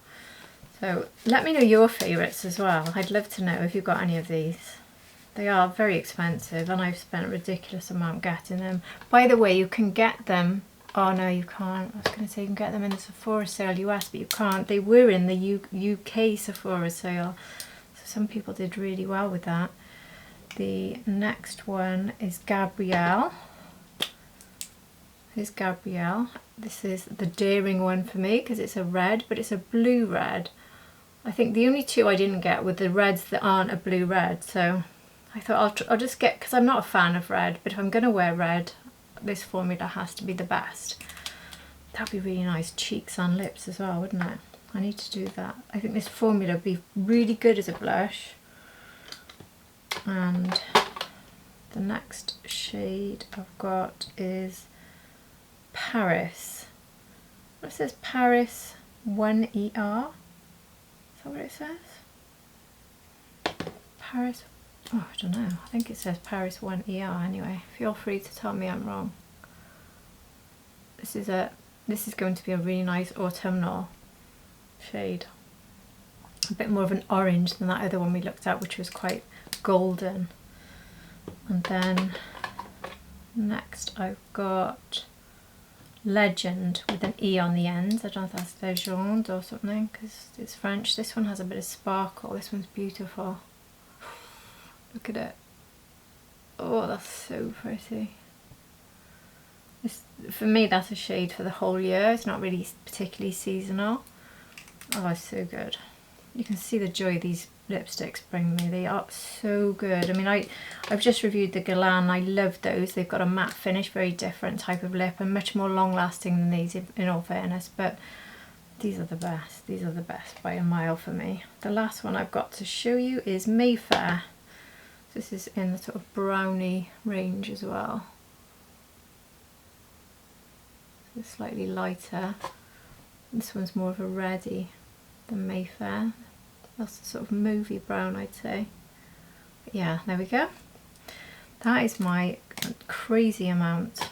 So let me know your favourites as well. I'd love to know if you've got any of these. They are very expensive and I've spent a ridiculous amount getting them. By the way, you can get them, oh no you can't, I was going to say you can get them in the Sephora sale US, but you can't. They were in the UK Sephora sale, so some people did really well with that. The next one is Gabrielle. Here's Gabrielle. This is the daring one for me because it's a red, but it's a blue red. I think the only two I didn't get were the reds that aren't a blue red, so I thought I'll just get, because I'm not a fan of red, but if I'm going to wear red, this formula has to be the best. That'd be really nice cheeks and lips as well, wouldn't it? I need to do that. I think this formula would be really good as a blush. And the next shade I've got is Paris. What says Paris 1ER? Is that what it says? Paris, oh I don't know, I think it says Paris 1ER anyway. Feel free to tell me I'm wrong. This is going to be a really nice autumnal shade. A bit more of an orange than that other one we looked at, which was quite golden. And then next I've got Legend with an E on the end. I don't know if that's Legend or something because it's French. This one has a bit of sparkle. This one's beautiful. Look at it. Oh, that's so pretty. For me, that's a shade for the whole year. It's not really particularly seasonal. Oh, it's so good. You can see the joy these lipsticks bring me. They are so good. I mean, I've just reviewed the Galan. I love those. They've got a matte finish, very different type of lip, and much more long lasting than these, in all fairness. But these are the best. These are the best by a mile for me. The last one I've got to show you is Mayfair. This is in the sort of brownie range as well. It's slightly lighter. This one's more of a reddy than Mayfair. That's a sort of movie brown, I'd say. But yeah, there we go. That is my crazy amount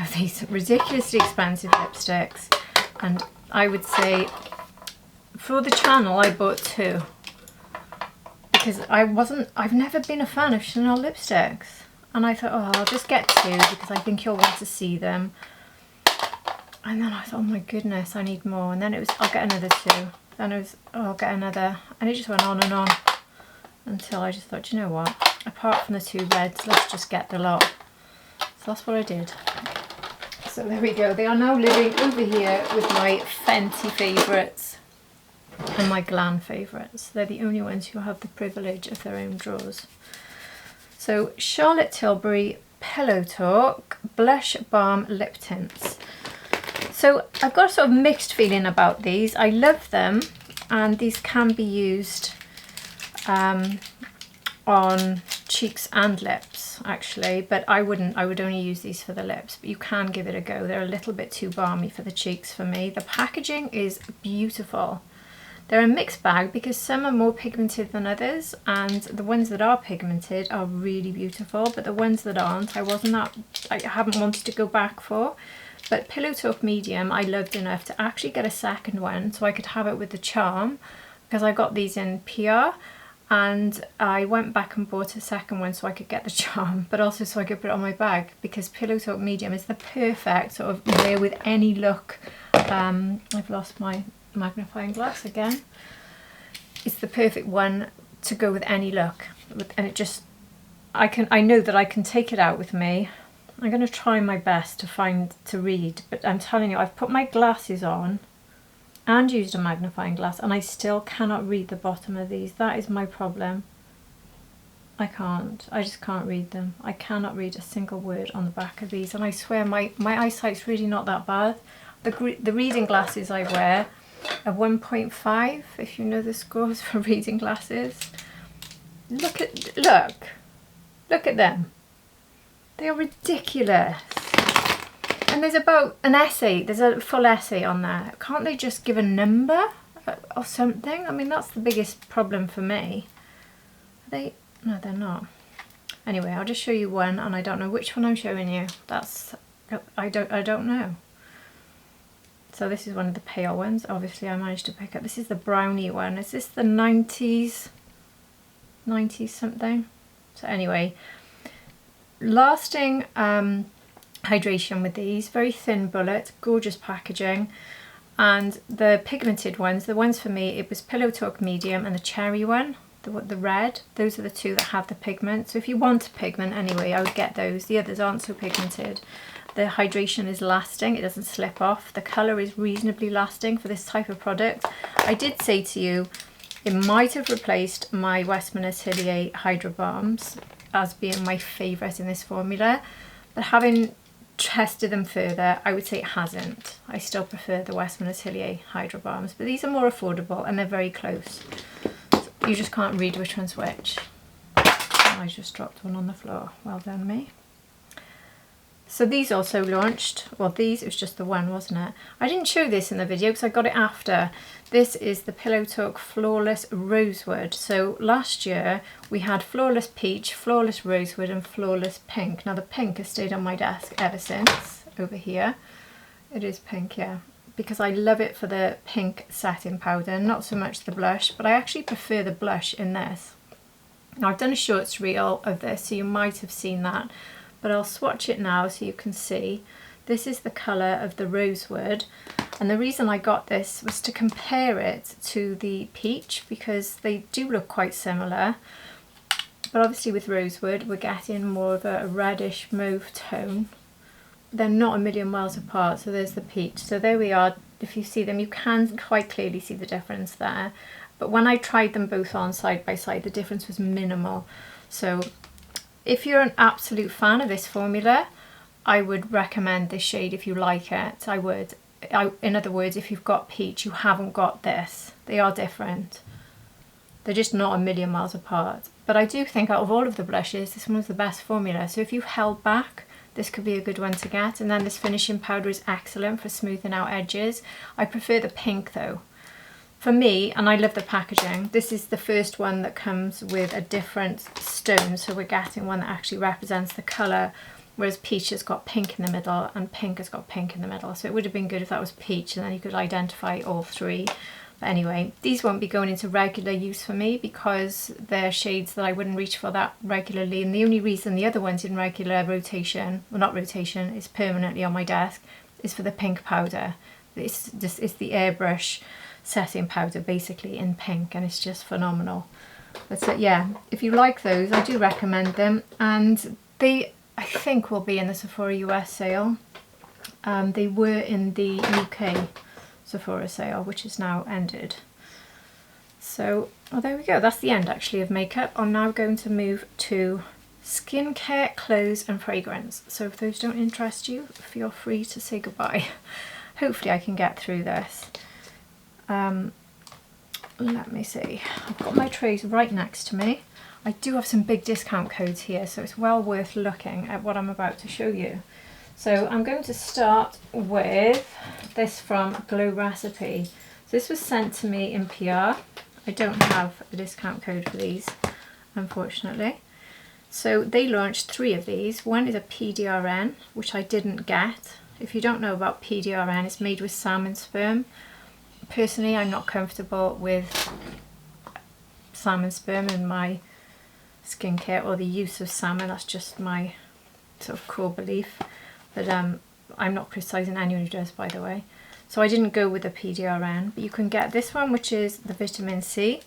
of these ridiculously expensive lipsticks. And I would say for the channel I bought 2. Because I've never been a fan of Chanel lipsticks. And I thought, oh, I'll just get 2 because I think you'll want to see them. And then I thought, oh my goodness, I need more. And then it was, I'll get another 2. Then it was, oh, I'll get another. And it just went on and on until I just thought, you know what? Apart from the 2 reds, let's just get the lot. So that's what I did. So there we go. They are now living over here with my Fenty favourites and my Glam favourites. They're the only ones who have the privilege of their own drawers. So Charlotte Tilbury Pillow Talk Blush Balm Lip Tints. So I've got a sort of mixed feeling about these. I love them, and these can be used on cheeks and lips actually, but I wouldn't. I would only use these for the lips, but you can give it a go. They're a little bit too balmy for the cheeks for me. The packaging is beautiful. They're a mixed bag because some are more pigmented than others, and the ones that are pigmented are really beautiful, but the ones that aren't, I haven't wanted to go back for. But Pillow Talk Medium I loved enough to actually get a second one so I could have it with the charm, because I got these in PR, and I went back and bought a second one so I could get the charm, but also so I could put it on my bag, because Pillow Talk Medium is the perfect sort of wear with any look. I've lost my magnifying glass again. It's the perfect one to go with any look, and it just, I know that I can take it out with me. I'm going to try my best to read, but I'm telling you, I've put my glasses on and used a magnifying glass, and I still cannot read the bottom of these. That is my problem. I just can't read them. I cannot read a single word on the back of these, and I swear my eyesight's really not that bad. The reading glasses I wear are 1.5, if you know the scores for reading glasses. Look at them. They are ridiculous. And there's about an essay, there's a full essay on there. Can't they just give a number or something? I mean, that's the biggest problem for me. Are they? No, they're not. Anyway, I'll just show you one, and I don't know which one I'm showing you. I don't know. So this is one of the pale ones. Obviously I managed to pick up. This is the brownie one. Is this the 90s something? So anyway, lasting hydration with these, very thin bullet, gorgeous packaging. And the pigmented ones, the ones for me, it was Pillow Talk Medium and the cherry one, the red. Those are the 2 that have the pigment. So if you want a pigment anyway, I would get those. The others aren't so pigmented. The hydration is lasting, it doesn't slip off. The colour is reasonably lasting for this type of product. I did say to you, it might have replaced my Westman Atelier Hydro Balms as being my favourite in this formula, but having tested them further, I would say it hasn't. I still prefer the Westman Atelier Hydro Balms, but these are more affordable and they're very close. So you just can't read which one's which. I just dropped one on the floor. Well done, me. So these also launched, well it was just the one, wasn't it? I didn't show this in the video because I got it after. This is the Pillow Talk Flawless Rosewood. So last year we had Flawless Peach, Flawless Rosewood and Flawless Pink. Now the pink has stayed on my desk ever since, over here. It is pink, yeah, because I love it for the pink setting powder, not so much the blush, but I actually prefer the blush in this. Now I've done a shorts reel of this, so you might have seen that. But I'll swatch it now so you can see. This is the colour of the Rosewood, and the reason I got this was to compare it to the Peach because they do look quite similar, but obviously with Rosewood we're getting more of a reddish mauve tone. They're not a million miles apart, so there's the Peach. So there we are. If you see them, you can quite clearly see the difference there. But when I tried them both on side by side, the difference was minimal. So if you're an absolute fan of this formula, I would recommend this shade if you like it. I would. In other words, if you've got Peach, you haven't got this. They are different. They're just not a million miles apart. But I do think out of all of the blushes, this one was the best formula. So if you held back, this could be a good one to get. And then this finishing powder is excellent for smoothing out edges. I prefer the pink though. For me, and I love the packaging, this is the first one that comes with a different stone. So we're getting one that actually represents the colour, whereas Peach has got pink in the middle and pink has got pink in the middle. So it would have been good if that was Peach and then you could identify all three. But anyway, these won't be going into regular use for me because they're shades that I wouldn't reach for that regularly. And the only reason the other one's in regular rotation, well not rotation, is permanently on my desk, is for the pink powder. It's the airbrush setting powder basically in pink, and it's just phenomenal. But yeah, if you like those, I do recommend them. And they, I think, will be in the Sephora US sale. They were in the UK Sephora sale, which is now ended. So, well, there we go. That's the end actually of makeup. I'm now going to move to skincare, clothes and fragrance. So if those don't interest you, feel free to say goodbye. Hopefully I can get through this. Let me see. I've got my trays right next to me. I do have some big discount codes here, so it's well worth looking at what I'm about to show you. So I'm going to start with this from Glow Recipe. So this was sent to me in PR. I don't have a discount code for these, unfortunately. So they launched 3 of these. One is a PDRN, which I didn't get. If you don't know about PDRN, it's made with salmon sperm. Personally, I'm not comfortable with salmon sperm in my skincare or the use of salmon. That's just my sort of core belief. But I'm not criticising anyone who does, by the way. So I didn't go with the PDRN, but you can get this one, which is the vitamin C.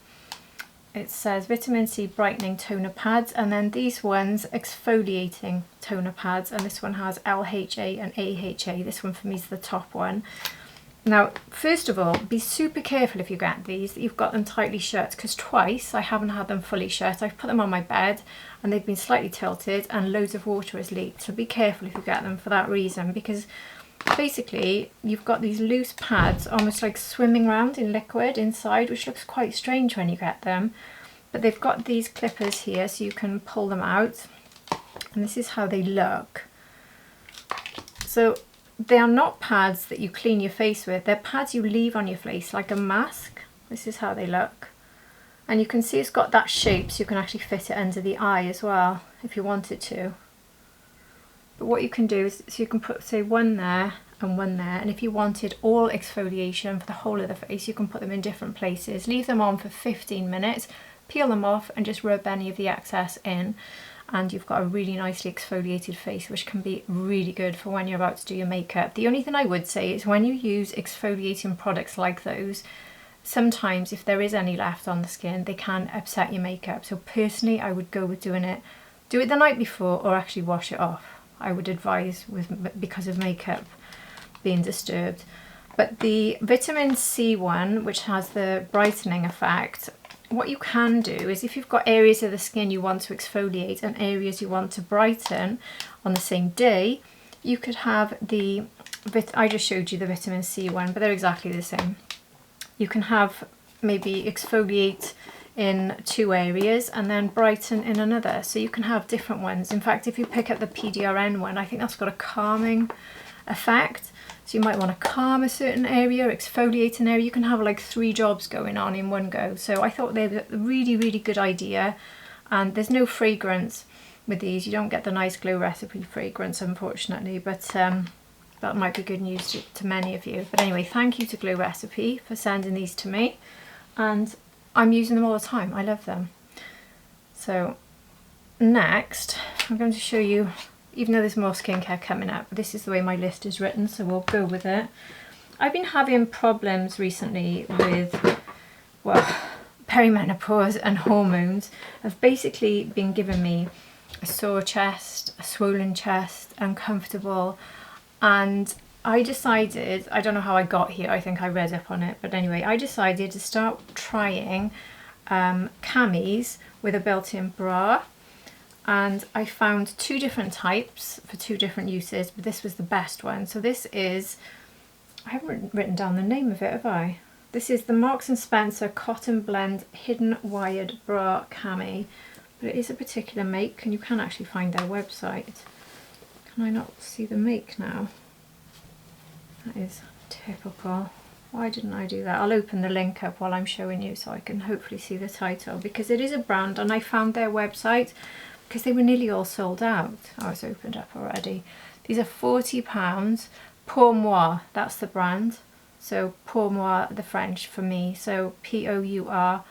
It says vitamin C brightening toner pads, and then these ones exfoliating toner pads, and this one has LHA and AHA. This one for me is the top one. Now, first of all, be super careful if you get these, that you've got them tightly shut, because twice I haven't had them fully shut. I've put them on my bed and they've been slightly tilted and loads of water has leaked. So be careful if you get them for that reason, because basically you've got these loose pads almost like swimming around in liquid inside, which looks quite strange when you get them. But they've got these clippers here so you can pull them out, and this is how they look. So they are not pads that you clean your face with, they're pads you leave on your face like a mask. This is how they look. And you can see it's got that shape so you can actually fit it under the eye as well if you wanted to. But what you can do is, so you can put say one there and one there, and if you wanted all exfoliation for the whole of the face, you can put them in different places. Leave them on for 15 minutes, peel them off and just rub any of the excess in. And you've got a really nicely exfoliated face, which can be really good for when you're about to do your makeup. The only thing I would say is when you use exfoliating products like those, sometimes if there is any left on the skin, they can upset your makeup. So personally, I would go with do it the night before, or actually wash it off. I would advise because of makeup being disturbed. But the vitamin C one, which has the brightening effect, what you can do is if you've got areas of the skin you want to exfoliate and areas you want to brighten on the same day, you could have the, I just showed you the vitamin C one, but they're exactly the same. You can have maybe exfoliate in 2 areas and then brighten in another. So you can have different ones. In fact, if you pick up the PDRN one, I think that's got a calming effect. So you might want to calm a certain area, exfoliate an area. You can have like 3 jobs going on in one go. So I thought they were a really, really good idea. And there's no fragrance with these. You don't get the nice Glow Recipe fragrance, unfortunately, but that might be good news to many of you. But anyway, thank you to Glow Recipe for sending these to me. And I'm using them all the time. I love them. So next, I'm going to show you, even though there's more skincare coming up. This is the way my list is written, so we'll go with it. I've been having problems recently with, well, perimenopause and hormones have basically been giving me a sore chest, a swollen chest, uncomfortable, and I decided, I don't know how I got here, I think I read up on it, but anyway, I decided to start trying camis with a built-in bra, and I found 2 different types for 2 different uses, but this was the best one. So this is, I haven't written down the name of it, have I? This is the Marks & Spencer Cotton Blend Hidden Wired Bra Cami, but it is a particular make, and you can actually find their website. Can I not see the make now? That is typical. Why didn't I do that? I'll open the link up while I'm showing you so I can hopefully see the title, because it is a brand and I found their website because they were nearly all sold out. Oh, it's opened up already. These are £40. Pour Moi, that's the brand. So Pour Moi, the French for me. So Pourmoi.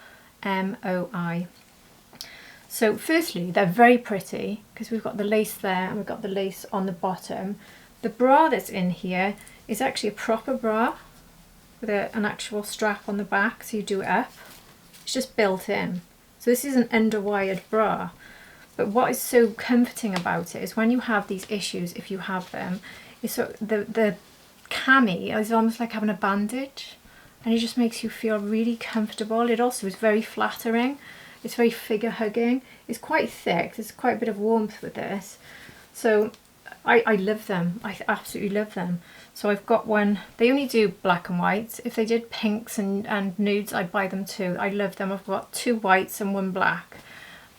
So firstly, they're very pretty because we've got the lace there and we've got the lace on the bottom. The bra that's in here is actually a proper bra with an actual strap on the back, so you do it up. It's just built in. So this is an underwired bra. But what is so comforting about it is when you have these issues, if you have them, is so the cami is almost like having a bandage, and it just makes you feel really comfortable. It also is very flattering. It's very figure hugging. It's quite thick. There's quite a bit of warmth with this. So I love them. I absolutely love them. So I've got one. They only do black and whites. If they did pinks and nudes, I'd buy them too. I love them. I've got 2 whites and 1 black.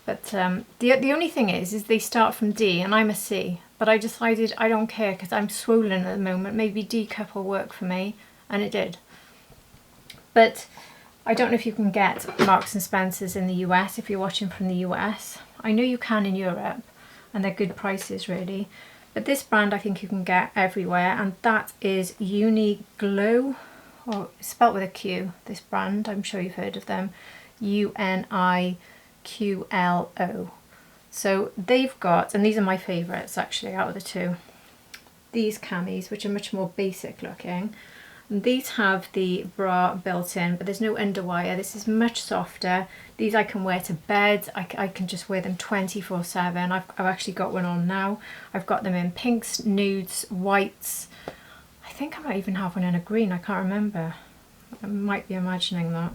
But the only thing is they start from D and I'm a C. But I decided I don't care because I'm swollen at the moment. Maybe D cup will work for me, and it did. But I don't know if you can get Marks & Spencer's in the US if you're watching from the US. I know you can in Europe, and they're good prices really. But this brand I think you can get everywhere, and that is Uniglow, or spelt with a Q, this brand. I'm sure you've heard of them. Uniqlo. So they've got, and these are my favourites actually out of the 2, these camis, which are much more basic looking. And these have the bra built in, but there's no underwire. This is much softer. These I can wear to bed. I can just wear them 24/7. I've actually got one on now. I've got them in pinks, nudes, whites. I think I might even have one in a green. I can't remember. I might be imagining that.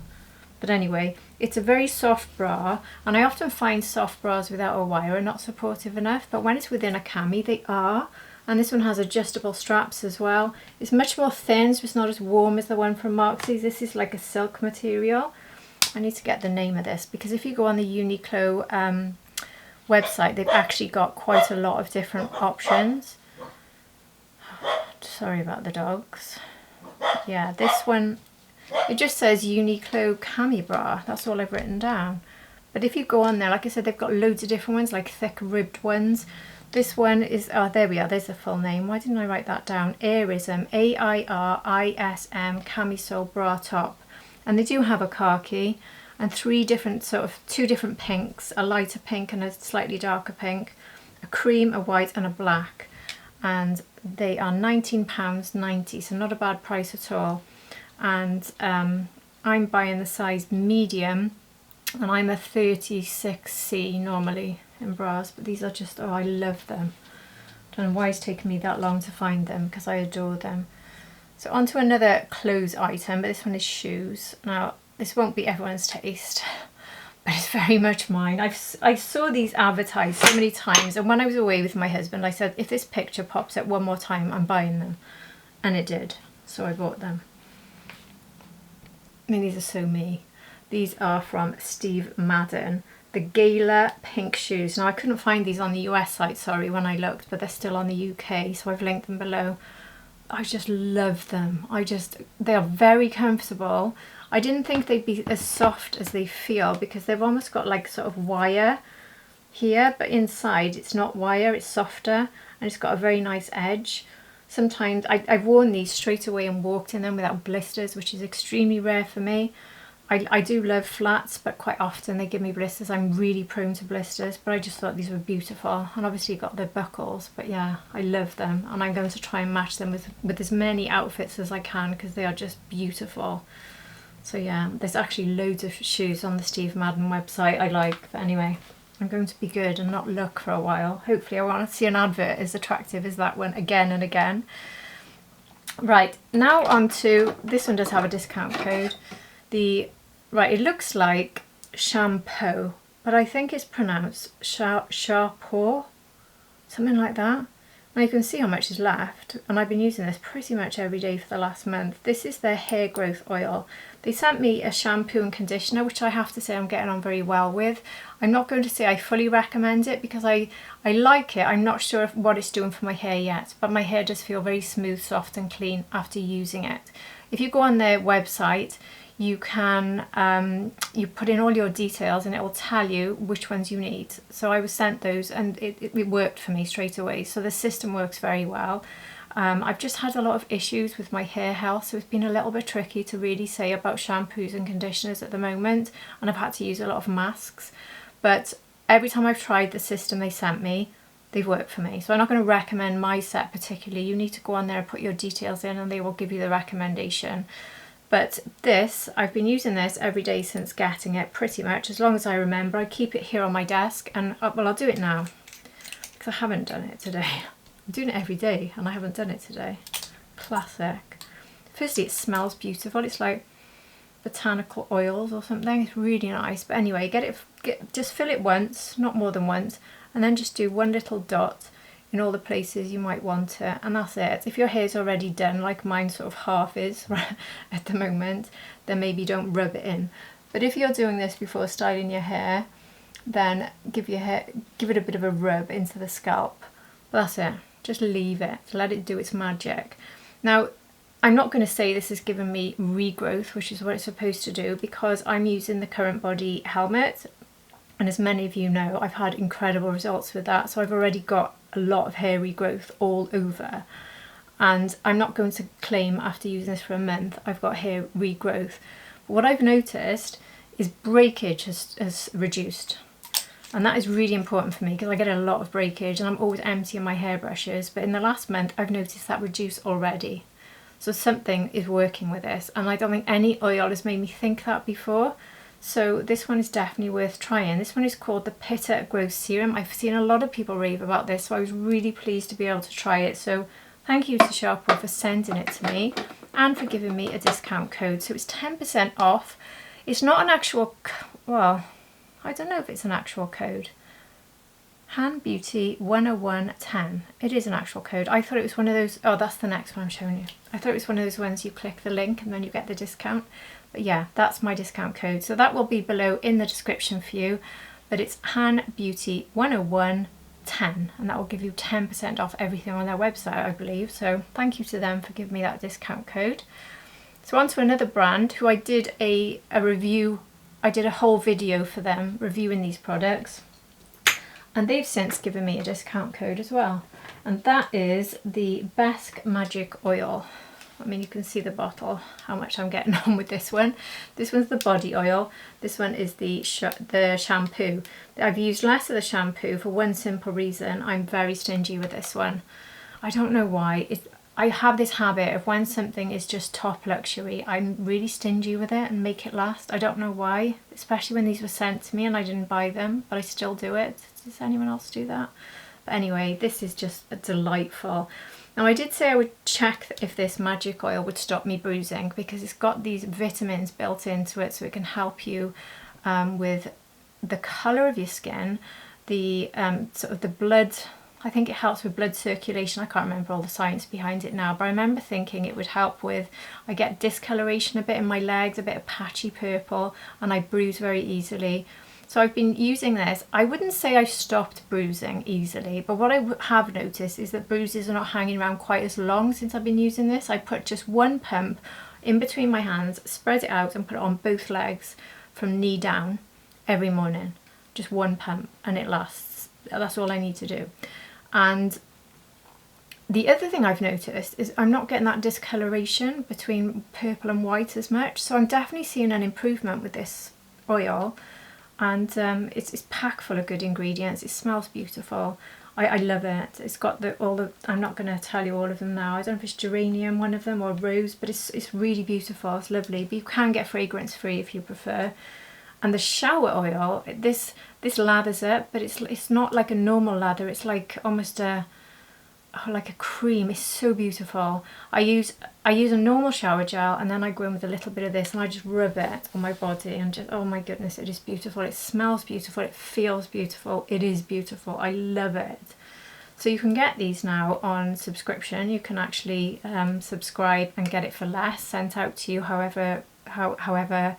But anyway, it's a very soft bra, and I often find soft bras without a wire are not supportive enough, but when it's within a cami, they are. And this one has adjustable straps as well. It's much more thin, so it's not as warm as the one from Marks's. This is like a silk material. I need to get the name of this, because if you go on the Uniqlo website, they've actually got quite a lot of different options. Sorry about the dogs. Yeah, this one, it just says Uniqlo cami bra. That's all I've written down. But if you go on there, like I said, they've got loads of different ones, like thick ribbed ones. This one is, oh, there we are, there's the full name. Why didn't I write that down? Airism, AIRISM camisole bra top. And they do have a khaki and 3 different, sort of 2 different pinks, a lighter pink and a slightly darker pink, a cream, a white and a black. And they are £19.90, so not a bad price at all. And I'm buying the size medium, and I'm a 36C normally in bras, but these are just, oh, I love them. I don't know why it's taken me that long to find them, because I adore them. So on to another clothes item, but this one is shoes. Now this won't be everyone's taste, but it's very much mine. I saw these advertised so many times, and when I was away with my husband I said, if this picture pops up one more time, I'm buying them, and it did, so I bought them. I mean, these are so me. These are from Steve Madden, the Gala pink shoes. Now I couldn't find these on the US site, sorry, when I looked, but they're still on the UK, so I've linked them below. I just love them. They are very comfortable. I didn't think they'd be as soft as they feel, because they've almost got like sort of wire here, but inside it's not wire, it's softer, and it's got a very nice edge. Sometimes I've worn these straight away and walked in them without blisters, which is extremely rare for me. I do love flats, but quite often they give me blisters. I'm really prone to blisters, but I just thought these were beautiful. And obviously got the buckles, but yeah, I love them. And I'm going to try and match them with as many outfits as I can because they are just beautiful. So yeah, there's actually loads of shoes on the Steve Madden website I like. But anyway, I'm going to be good and not look for a while. Hopefully I won't see an advert as attractive as that one again and again. Right, now on to, this one does have a discount code. Right, it looks like shampoo, but I think it's pronounced shampoo, something like that. Now you can see how much is left, and I've been using this pretty much every day for the last month. This is their hair growth oil. They sent me a shampoo and conditioner, which I have to say I'm getting on very well with. I'm not going to say I fully recommend it because I like it. I'm not sure what it's doing for my hair yet, but my hair does feel very smooth, soft and clean after using it. If you go on their website, you can you put in all your details and it will tell you which ones you need. So I was sent those and it worked for me straight away. So the system works very well. I've just had a lot of issues with my hair health, so it's been a little bit tricky to really say about shampoos and conditioners at the moment, and I've had to use a lot of masks. But every time I've tried the system they sent me, they've worked for me. So I'm not going to recommend my set particularly. You need to go on there and put your details in and they will give you the recommendation. But this, I've been using this every day since getting it, pretty much, as long as I remember. I keep it here on my desk, and well, I'll do it now, because I haven't done it today. I'm doing it every day, and I haven't done it today. Classic. Firstly, it smells beautiful. It's like botanical oils or something. It's really nice. But anyway, just fill it once, not more than once, and then just do one little dot in all the places you might want it, and that's it. If your hair's already done, like mine sort of half is at the moment, then maybe don't rub it in. But if you're doing this before styling your hair, then give it a bit of a rub into the scalp. But that's it. Just leave it. Let it do its magic. Now, I'm not going to say this has given me regrowth, which is what it's supposed to do, because I'm using the Current Body helmet, and as many of you know, I've had incredible results with that. So I've already got a lot of hair regrowth all over, and I'm not going to claim after using this for a month I've got hair regrowth. But what I've noticed is breakage has reduced, and that is really important for me because I get a lot of breakage and I'm always emptying my hairbrushes. But in the last month I've noticed that reduce already, so something is working with this, and I don't think any oil has made me think that before. So this one is definitely worth trying. This one is called the Pitta Growth Serum. I've seen a lot of people rave about this, so I was really pleased to be able to try it. So thank you to Sharpo for sending it to me and for giving me a discount code. So it's 10% off. It's not an actual, well, I don't know if it's an actual code. Hand Beauty 10110. It is an actual code. I thought it was one of those, oh, that's the next one I'm showing you. I thought it was one of those ones you click the link and then you get the discount. But yeah, that's my discount code. So that will be below in the description for you. But it's Han Beauty 10110, and that will give you 10% off everything on their website, I believe. So thank you to them for giving me that discount code. So on to another brand who I did a review. I did a whole video for them reviewing these products, and they've since given me a discount code as well. And that is the Best Magic Oil. I mean, you can see the bottle, how much I'm getting on with this one. This one's the body oil. This one is the shampoo. I've used less of the shampoo for one simple reason. I'm very stingy with this one. I don't know why. I have this habit of when something is just top luxury, I'm really stingy with it and make it last. I don't know why, especially when these were sent to me and I didn't buy them, but I still do it. Does anyone else do that? But anyway, this is just delightful. Now I did say I would check if this magic oil would stop me bruising, because it's got these vitamins built into it, so it can help you with the colour of your skin, the sort of the blood. I think it helps with blood circulation. I can't remember all the science behind it now, but I remember thinking it would help with, I get discoloration a bit in my legs, a bit of patchy purple, and I bruise very easily. So I've been using this. I wouldn't say I've stopped bruising easily, but what I have noticed is that bruises are not hanging around quite as long since I've been using this. I put just one pump in between my hands, spread it out and put it on both legs from knee down every morning. Just one pump and it lasts. That's all I need to do. And The other thing I've noticed is I'm not getting that discoloration between purple and white as much, so I'm definitely seeing an improvement with this oil. And it's packed full of good ingredients. It smells beautiful. I love it. It's got all the, I'm not going to tell you all of them now. I don't know if it's geranium, one of them, or rose, but it's really beautiful. It's lovely. But you can get fragrance free if you prefer. And the shower oil, this lathers up, but it's not like a normal lather. It's like almost like a cream. It's so beautiful. I use a normal shower gel, and then I go in with a little bit of this, and I just rub it on my body, and just, oh my goodness, it is beautiful. It smells beautiful. It feels beautiful. It is beautiful. I love it. So you can get these now on subscription. You can actually subscribe and get it for less, sent out to you however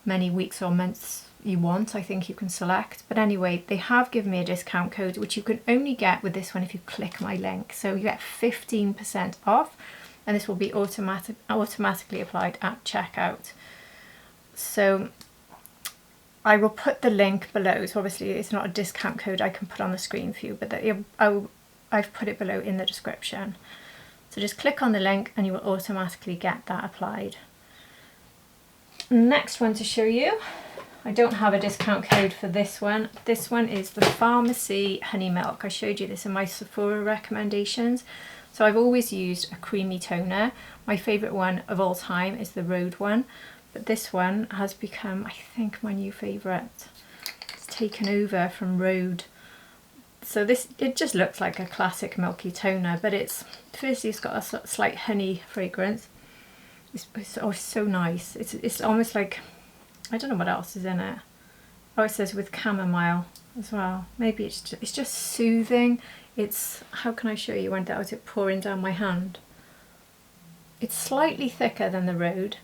many weeks or months you want. I think you can select, but anyway, they have given me a discount code which you can only get with this one if you click my link, so you get 15% off, and this will be automatically applied at checkout. So I will put the link below, so obviously it's not a discount code I can put on the screen for you, but I've put it below in the description. So just click on the link and you will automatically get that applied. Next one to show you, I don't have a discount code for this one. This one is the Pharmacy Honey Milk. I showed you this in my Sephora recommendations. So I've always used a creamy toner. My favourite one of all time is the Rhode one, but this one has become, I think, my new favourite. It's taken over from Rhode. So it just looks like a classic milky toner, but firstly it's got a slight honey fragrance. It's so nice. It's almost like, I don't know what else is in it. Oh, it says with chamomile as well. Maybe it's just soothing. It's, how can I show you without it pouring down my hand? It's slightly thicker than the Rhode.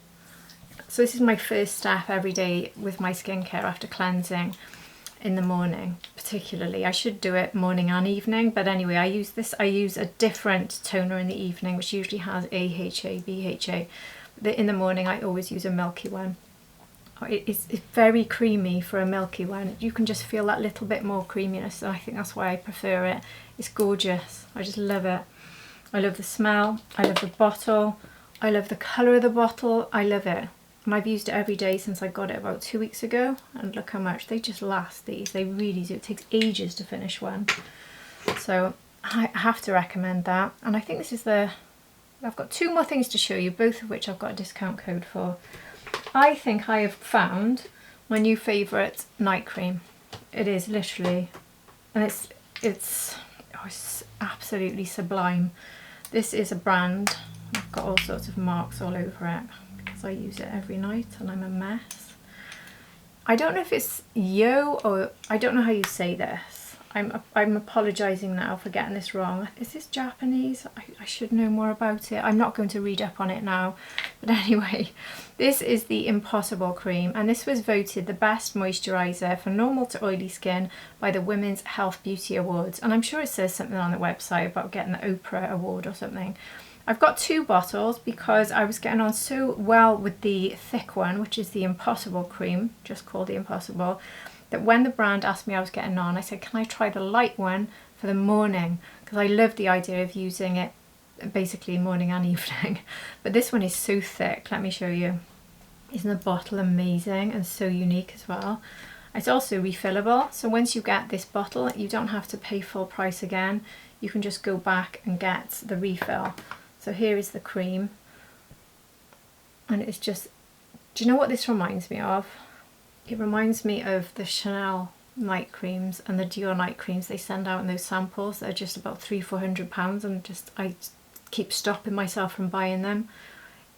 So this is my first step every day with my skincare after cleansing in the morning, particularly. I should do it morning and evening, but anyway, I use a different toner in the evening, which usually has AHA, BHA. In the morning, I always use a milky one. It's very creamy for a milky one. You can just feel that little bit more creaminess, and I think that's why I prefer it. It's gorgeous. I just love it. I love the smell. I love the bottle. I love the colour of the bottle. I love it. And I've used it every day since I got it about 2 weeks ago, and look how much they just last. These, they really do. It takes ages to finish one, so I have to recommend that. And I think this is I've got 2 more things to show you, both of which I've got a discount code for. I think I have found my new favourite night cream. It is literally, and it's absolutely sublime. This is a brand. I've got all sorts of marks all over it because I use it every night and I'm a mess. I don't know if it's Yo, or I don't know how you say this. I'm apologising now for getting this wrong. Is this Japanese? I should know more about it. I'm not going to read up on it now. But anyway, this is the Impossible Cream, and this was voted the best moisturiser for normal to oily skin by the Women's Health Beauty Awards. And I'm sure it says something on the website about getting the Oprah Award or something. I've got 2 bottles because I was getting on so well with the thick one, which is the Impossible Cream, just called the Impossible, that when the brand asked me I was getting on, I said, can I try the light one for the morning? Because I love the idea of using it basically morning and evening. But this one is so thick, let me show you. Isn't the bottle amazing and so unique as well? It's also refillable, so once you get this bottle, you don't have to pay full price again. You can just go back and get the refill. So here is the cream, and it's just, do you know what this reminds me of? It reminds me of the Chanel night creams and the Dior night creams they send out in those samples that are just about £300-400, and I keep stopping myself from buying them.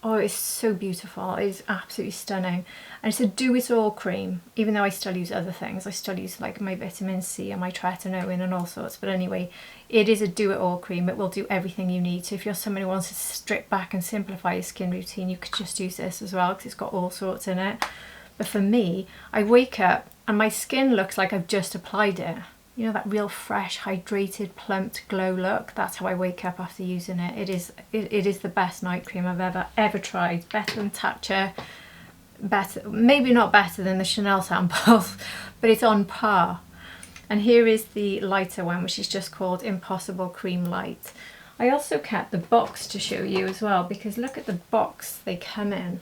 Oh, it's so beautiful. It's absolutely stunning. And it's a do-it-all cream, even though I still use other things. I still use like my vitamin C and my tretinoin and all sorts. But anyway, it is a do-it-all cream. It will do everything you need. So if you're someone who wants to strip back and simplify your skin routine, you could just use this as well because it's got all sorts in it. But for me, I wake up and my skin looks like I've just applied it. You know, that real fresh, hydrated, plumped glow look. That's how I wake up after using it. It is the best night cream I've ever tried. Better than Tatcha. Better, maybe not better than the Chanel samples, but it's on par. And here is the lighter one, which is just called Impossible Cream Light. I also kept the box to show you as well, because look at the box they come in.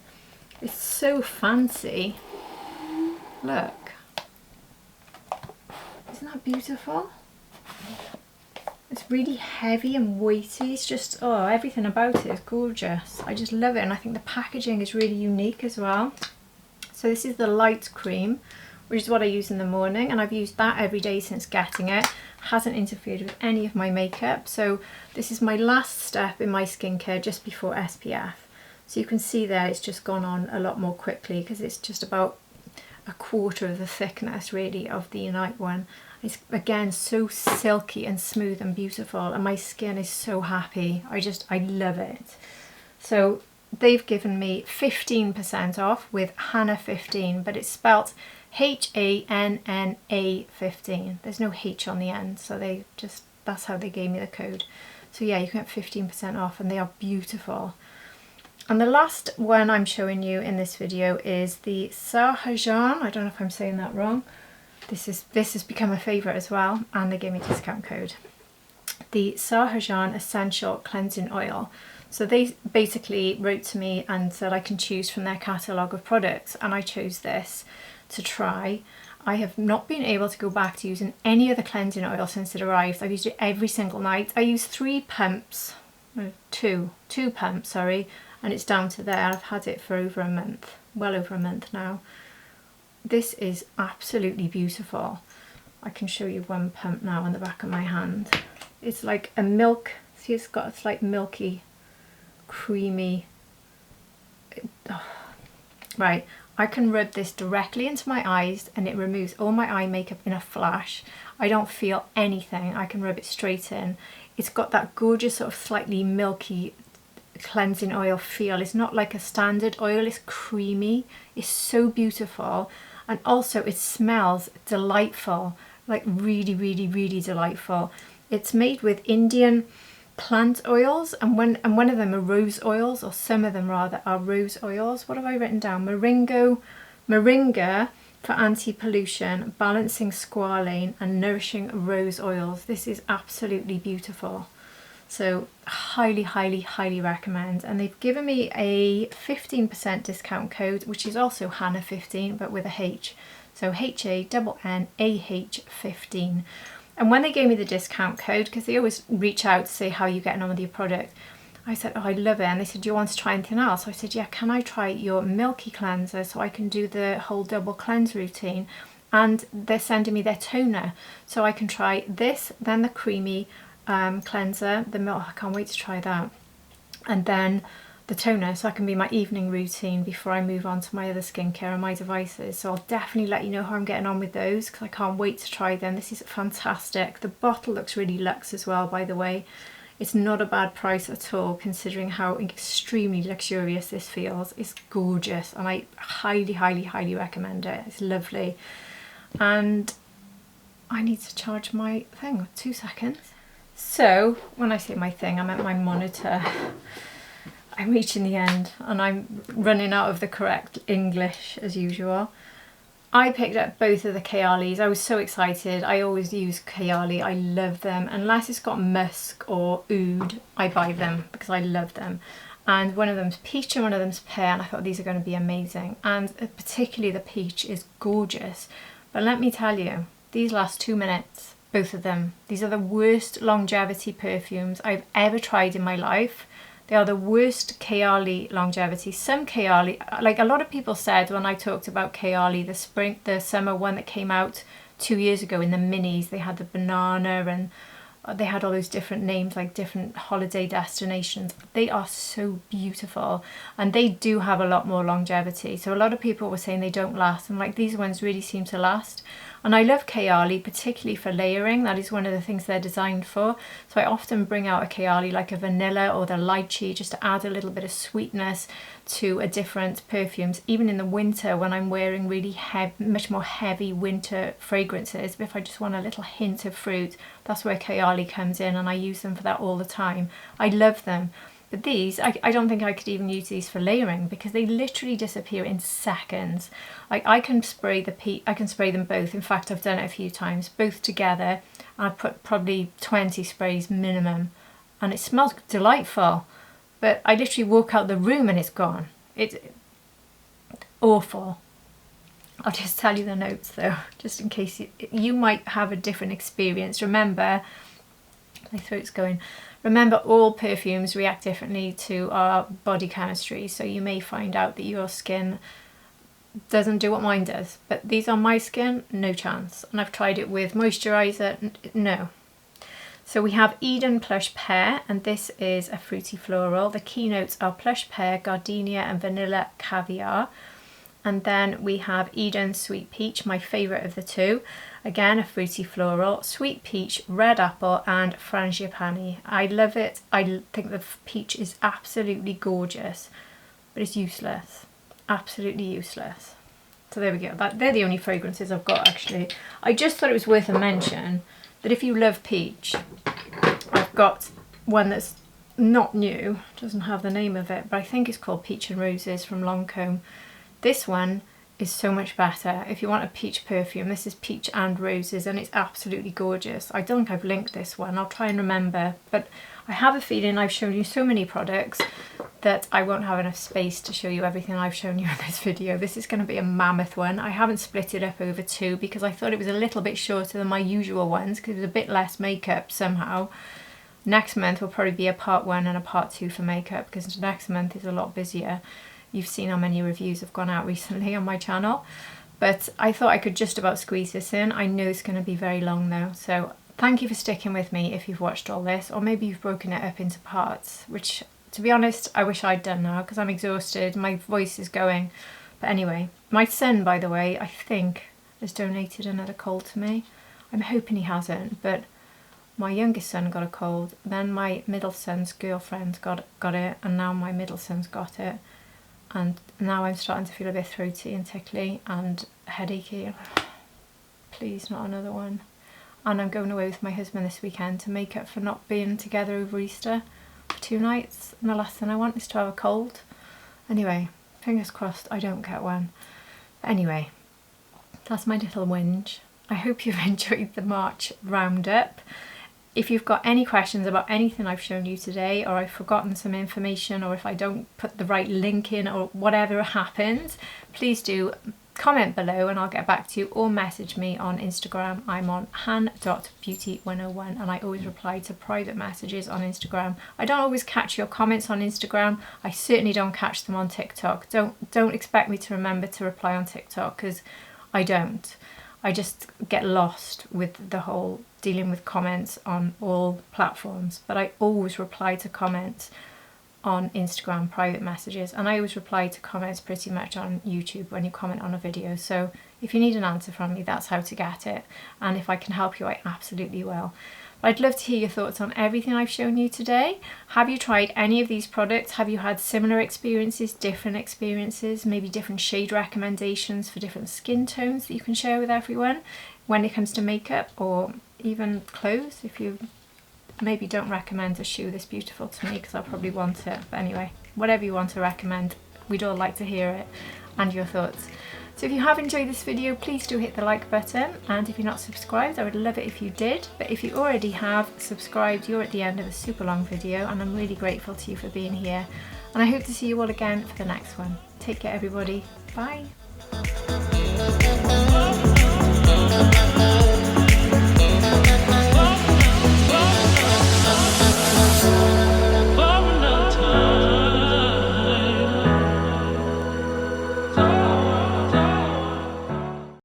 It's so fancy. Look. Isn't that beautiful? It's really heavy and weighty. It's just, oh, everything about it is gorgeous. I just love it, and I think the packaging is really unique as well. So this is the light cream, which is what I use in the morning, and I've used that every day since getting it. Hasn't interfered with any of my makeup. So this is my last step in my skincare just before SPF. So you can see there it's just gone on a lot more quickly, because it's just about a quarter of the thickness really of the night one. It's again so silky and smooth and beautiful, and my skin is so happy. I love it. So they've given me 15% off with Hannah 15, but it's spelt HANNA 15. There's no H on the end, so that's how they gave me the code. So yeah, you can get 15% off, and they are beautiful. And the last one I'm showing you in this video is the Sarhajan. I don't know if I'm saying that wrong. This has become a favourite as well, and they gave me a discount code. The Sarhajan Essential Cleansing Oil. So they basically wrote to me and said I can choose from their catalogue of products, and I chose this to try. I have not been able to go back to using any other cleansing oil since it arrived. I've used it every single night. I use two pumps, sorry, and it's down to there. I've had it for over a month, well over a month now. This is absolutely beautiful. I can show you one pump now on the back of my hand. It's like a milk, see, it's got a slight milky, creamy, right, I can rub this directly into my eyes and it removes all my eye makeup in a flash. I don't feel anything. I can rub it straight in. It's got that gorgeous sort of slightly milky cleansing oil feel. It's not like a standard oil, it's creamy. It's so beautiful, and also it smells delightful, like really, really, really delightful. It's made with Indian plant oils, and one of them are rose oils, or some of them rather are rose oils. What have I written down? Moringa for anti-pollution, balancing squalane and nourishing rose oils. This is absolutely beautiful. So highly, highly, highly recommend. And they've given me a 15% discount code, which is also Hannah 15, but with a H. So HANNAH 15. And when they gave me the discount code, because they always reach out to say how you're getting on with your product, I said, oh, I love it. And they said, do you want to try anything else? So I said, yeah, can I try your milky cleanser so I can do the whole double cleanse routine? And they're sending me their toner. So I can try this, then the creamy cleanser, the milk, I can't wait to try that. And then the toner, so I can be my evening routine before I move on to my other skincare and my devices. So I'll definitely let you know how I'm getting on with those, because I can't wait to try them. This is fantastic. The bottle looks really luxe as well, by the way. It's not a bad price at all, considering how extremely luxurious this feels. It's gorgeous, and I highly, highly, highly recommend it. It's lovely. And I need to charge my thing. 2 seconds. So when I say my thing, I meant my monitor. I'm reaching the end and I'm running out of the correct English as usual. I picked up both of the Kayali's. I was so excited. I always use Kayali. I love them. Unless it's got musk or oud, I buy them because I love them. And one of them's peach and one of them's pear, and I thought these are going to be amazing. And particularly the peach is gorgeous. But let me tell you, these last 2 minutes, both of them. These are the worst longevity perfumes I've ever tried in my life. They are the worst Kayali longevity. Some Kayali, like a lot of people said when I talked about Kayali, the summer one that came out 2 years ago in the minis, they had the banana and they had all those different names, like different holiday destinations. They are so beautiful, and they do have a lot more longevity. So a lot of people were saying they don't last, and like these ones really seem to last. And I love Kayali, particularly for layering. That is one of the things they're designed for. So I often bring out a Kayali like a vanilla or the lychee, just to add a little bit of sweetness to a different perfumes. Even in the winter when I'm wearing really much more heavy winter fragrances, but if I just want a little hint of fruit, that's where Kayali comes in, and I use them for that all the time. I love them. But these, I don't think I could even use these for layering, because they literally disappear in seconds. Like I can spray them both. In fact, I've done it a few times, both together. I put probably 20 sprays minimum, and it smells delightful, but I literally walk out the room and it's gone. It's awful. I'll just tell you the notes though, just in case you might have a different experience. Remember, my throat's going. Remember, all perfumes react differently to our body chemistry, so you may find out that your skin doesn't do what mine does. But these are my skin, no chance. And I've tried it with moisturiser, no. So we have Eden Plush Pear, and this is a fruity floral. The keynotes are Plush Pear, Gardenia and Vanilla Caviar. And then we have Eden Sweet Peach, my favourite of the two. Again, a fruity floral, Sweet Peach, Red Apple and Frangipani. I love it. I think the peach is absolutely gorgeous, but it's useless. Absolutely useless. So there we go. They're the only fragrances I've got actually. I just thought it was worth a mention that if you love peach, I've got one that's not new, doesn't have the name of it, but I think it's called Peach and Roses from Lancôme. This one is so much better. If you want a peach perfume, this is Peach and Roses, and it's absolutely gorgeous. I don't think I've linked this one. I'll try and remember, but I have a feeling I've shown you so many products that I won't have enough space to show you everything I've shown you in this video. This is going to be a mammoth one. I haven't split it up over two because I thought it was a little bit shorter than my usual ones because it was a bit less makeup somehow. Next month will probably be a part 1 and a part 2 for makeup because next month is a lot busier. You've seen how many reviews have gone out recently on my channel, but I thought I could just about squeeze this in. I know it's going to be very long though, so thank you for sticking with me if you've watched all this, or maybe you've broken it up into parts, which to be honest I wish I'd done now because I'm exhausted, my voice is going. But anyway, my son, by the way, I think has donated another cold to me. I'm hoping he hasn't, but my youngest son got a cold, then my middle son's girlfriend got it, and now my middle son's got it. And now I'm starting to feel a bit throaty and tickly and headachy. Please, not another one. And I'm going away with my husband this weekend to make up for not being together over Easter for 2 nights. And the last thing I want is to have a cold. Anyway, fingers crossed I don't get one. But anyway, that's my little whinge. I hope you've enjoyed the March roundup. If you've got any questions about anything I've shown you today, or I've forgotten some information, or if I don't put the right link in, or whatever happens, please do comment below and I'll get back to you, or message me on Instagram. I'm on han.beauty101 and I always reply to private messages on Instagram. I don't always catch your comments on Instagram. I certainly don't catch them on TikTok. Don't expect me to remember to reply on TikTok because I don't. I just get lost with the whole dealing with comments on all platforms, but I always reply to comments on Instagram private messages, and I always reply to comments pretty much on YouTube when you comment on a video. So if you need an answer from me, that's how to get it, and if I can help you, I absolutely will. But I'd love to hear your thoughts on everything I've shown you today. Have you tried any of these products? Have you had similar experiences, different experiences, maybe different shade recommendations for different skin tones that you can share with everyone when it comes to makeup, or even clothes? If you maybe don't recommend a shoe this beautiful to me because I'll probably want it, but anyway, whatever you want to recommend, we'd all like to hear it and your thoughts. So if you have enjoyed this video, please do hit the like button, and if you're not subscribed, I would love it if you did. But if you already have subscribed, you're at the end of a super long video, and I'm really grateful to you for being here, and I hope to see you all again for the next one. Take care everybody, bye.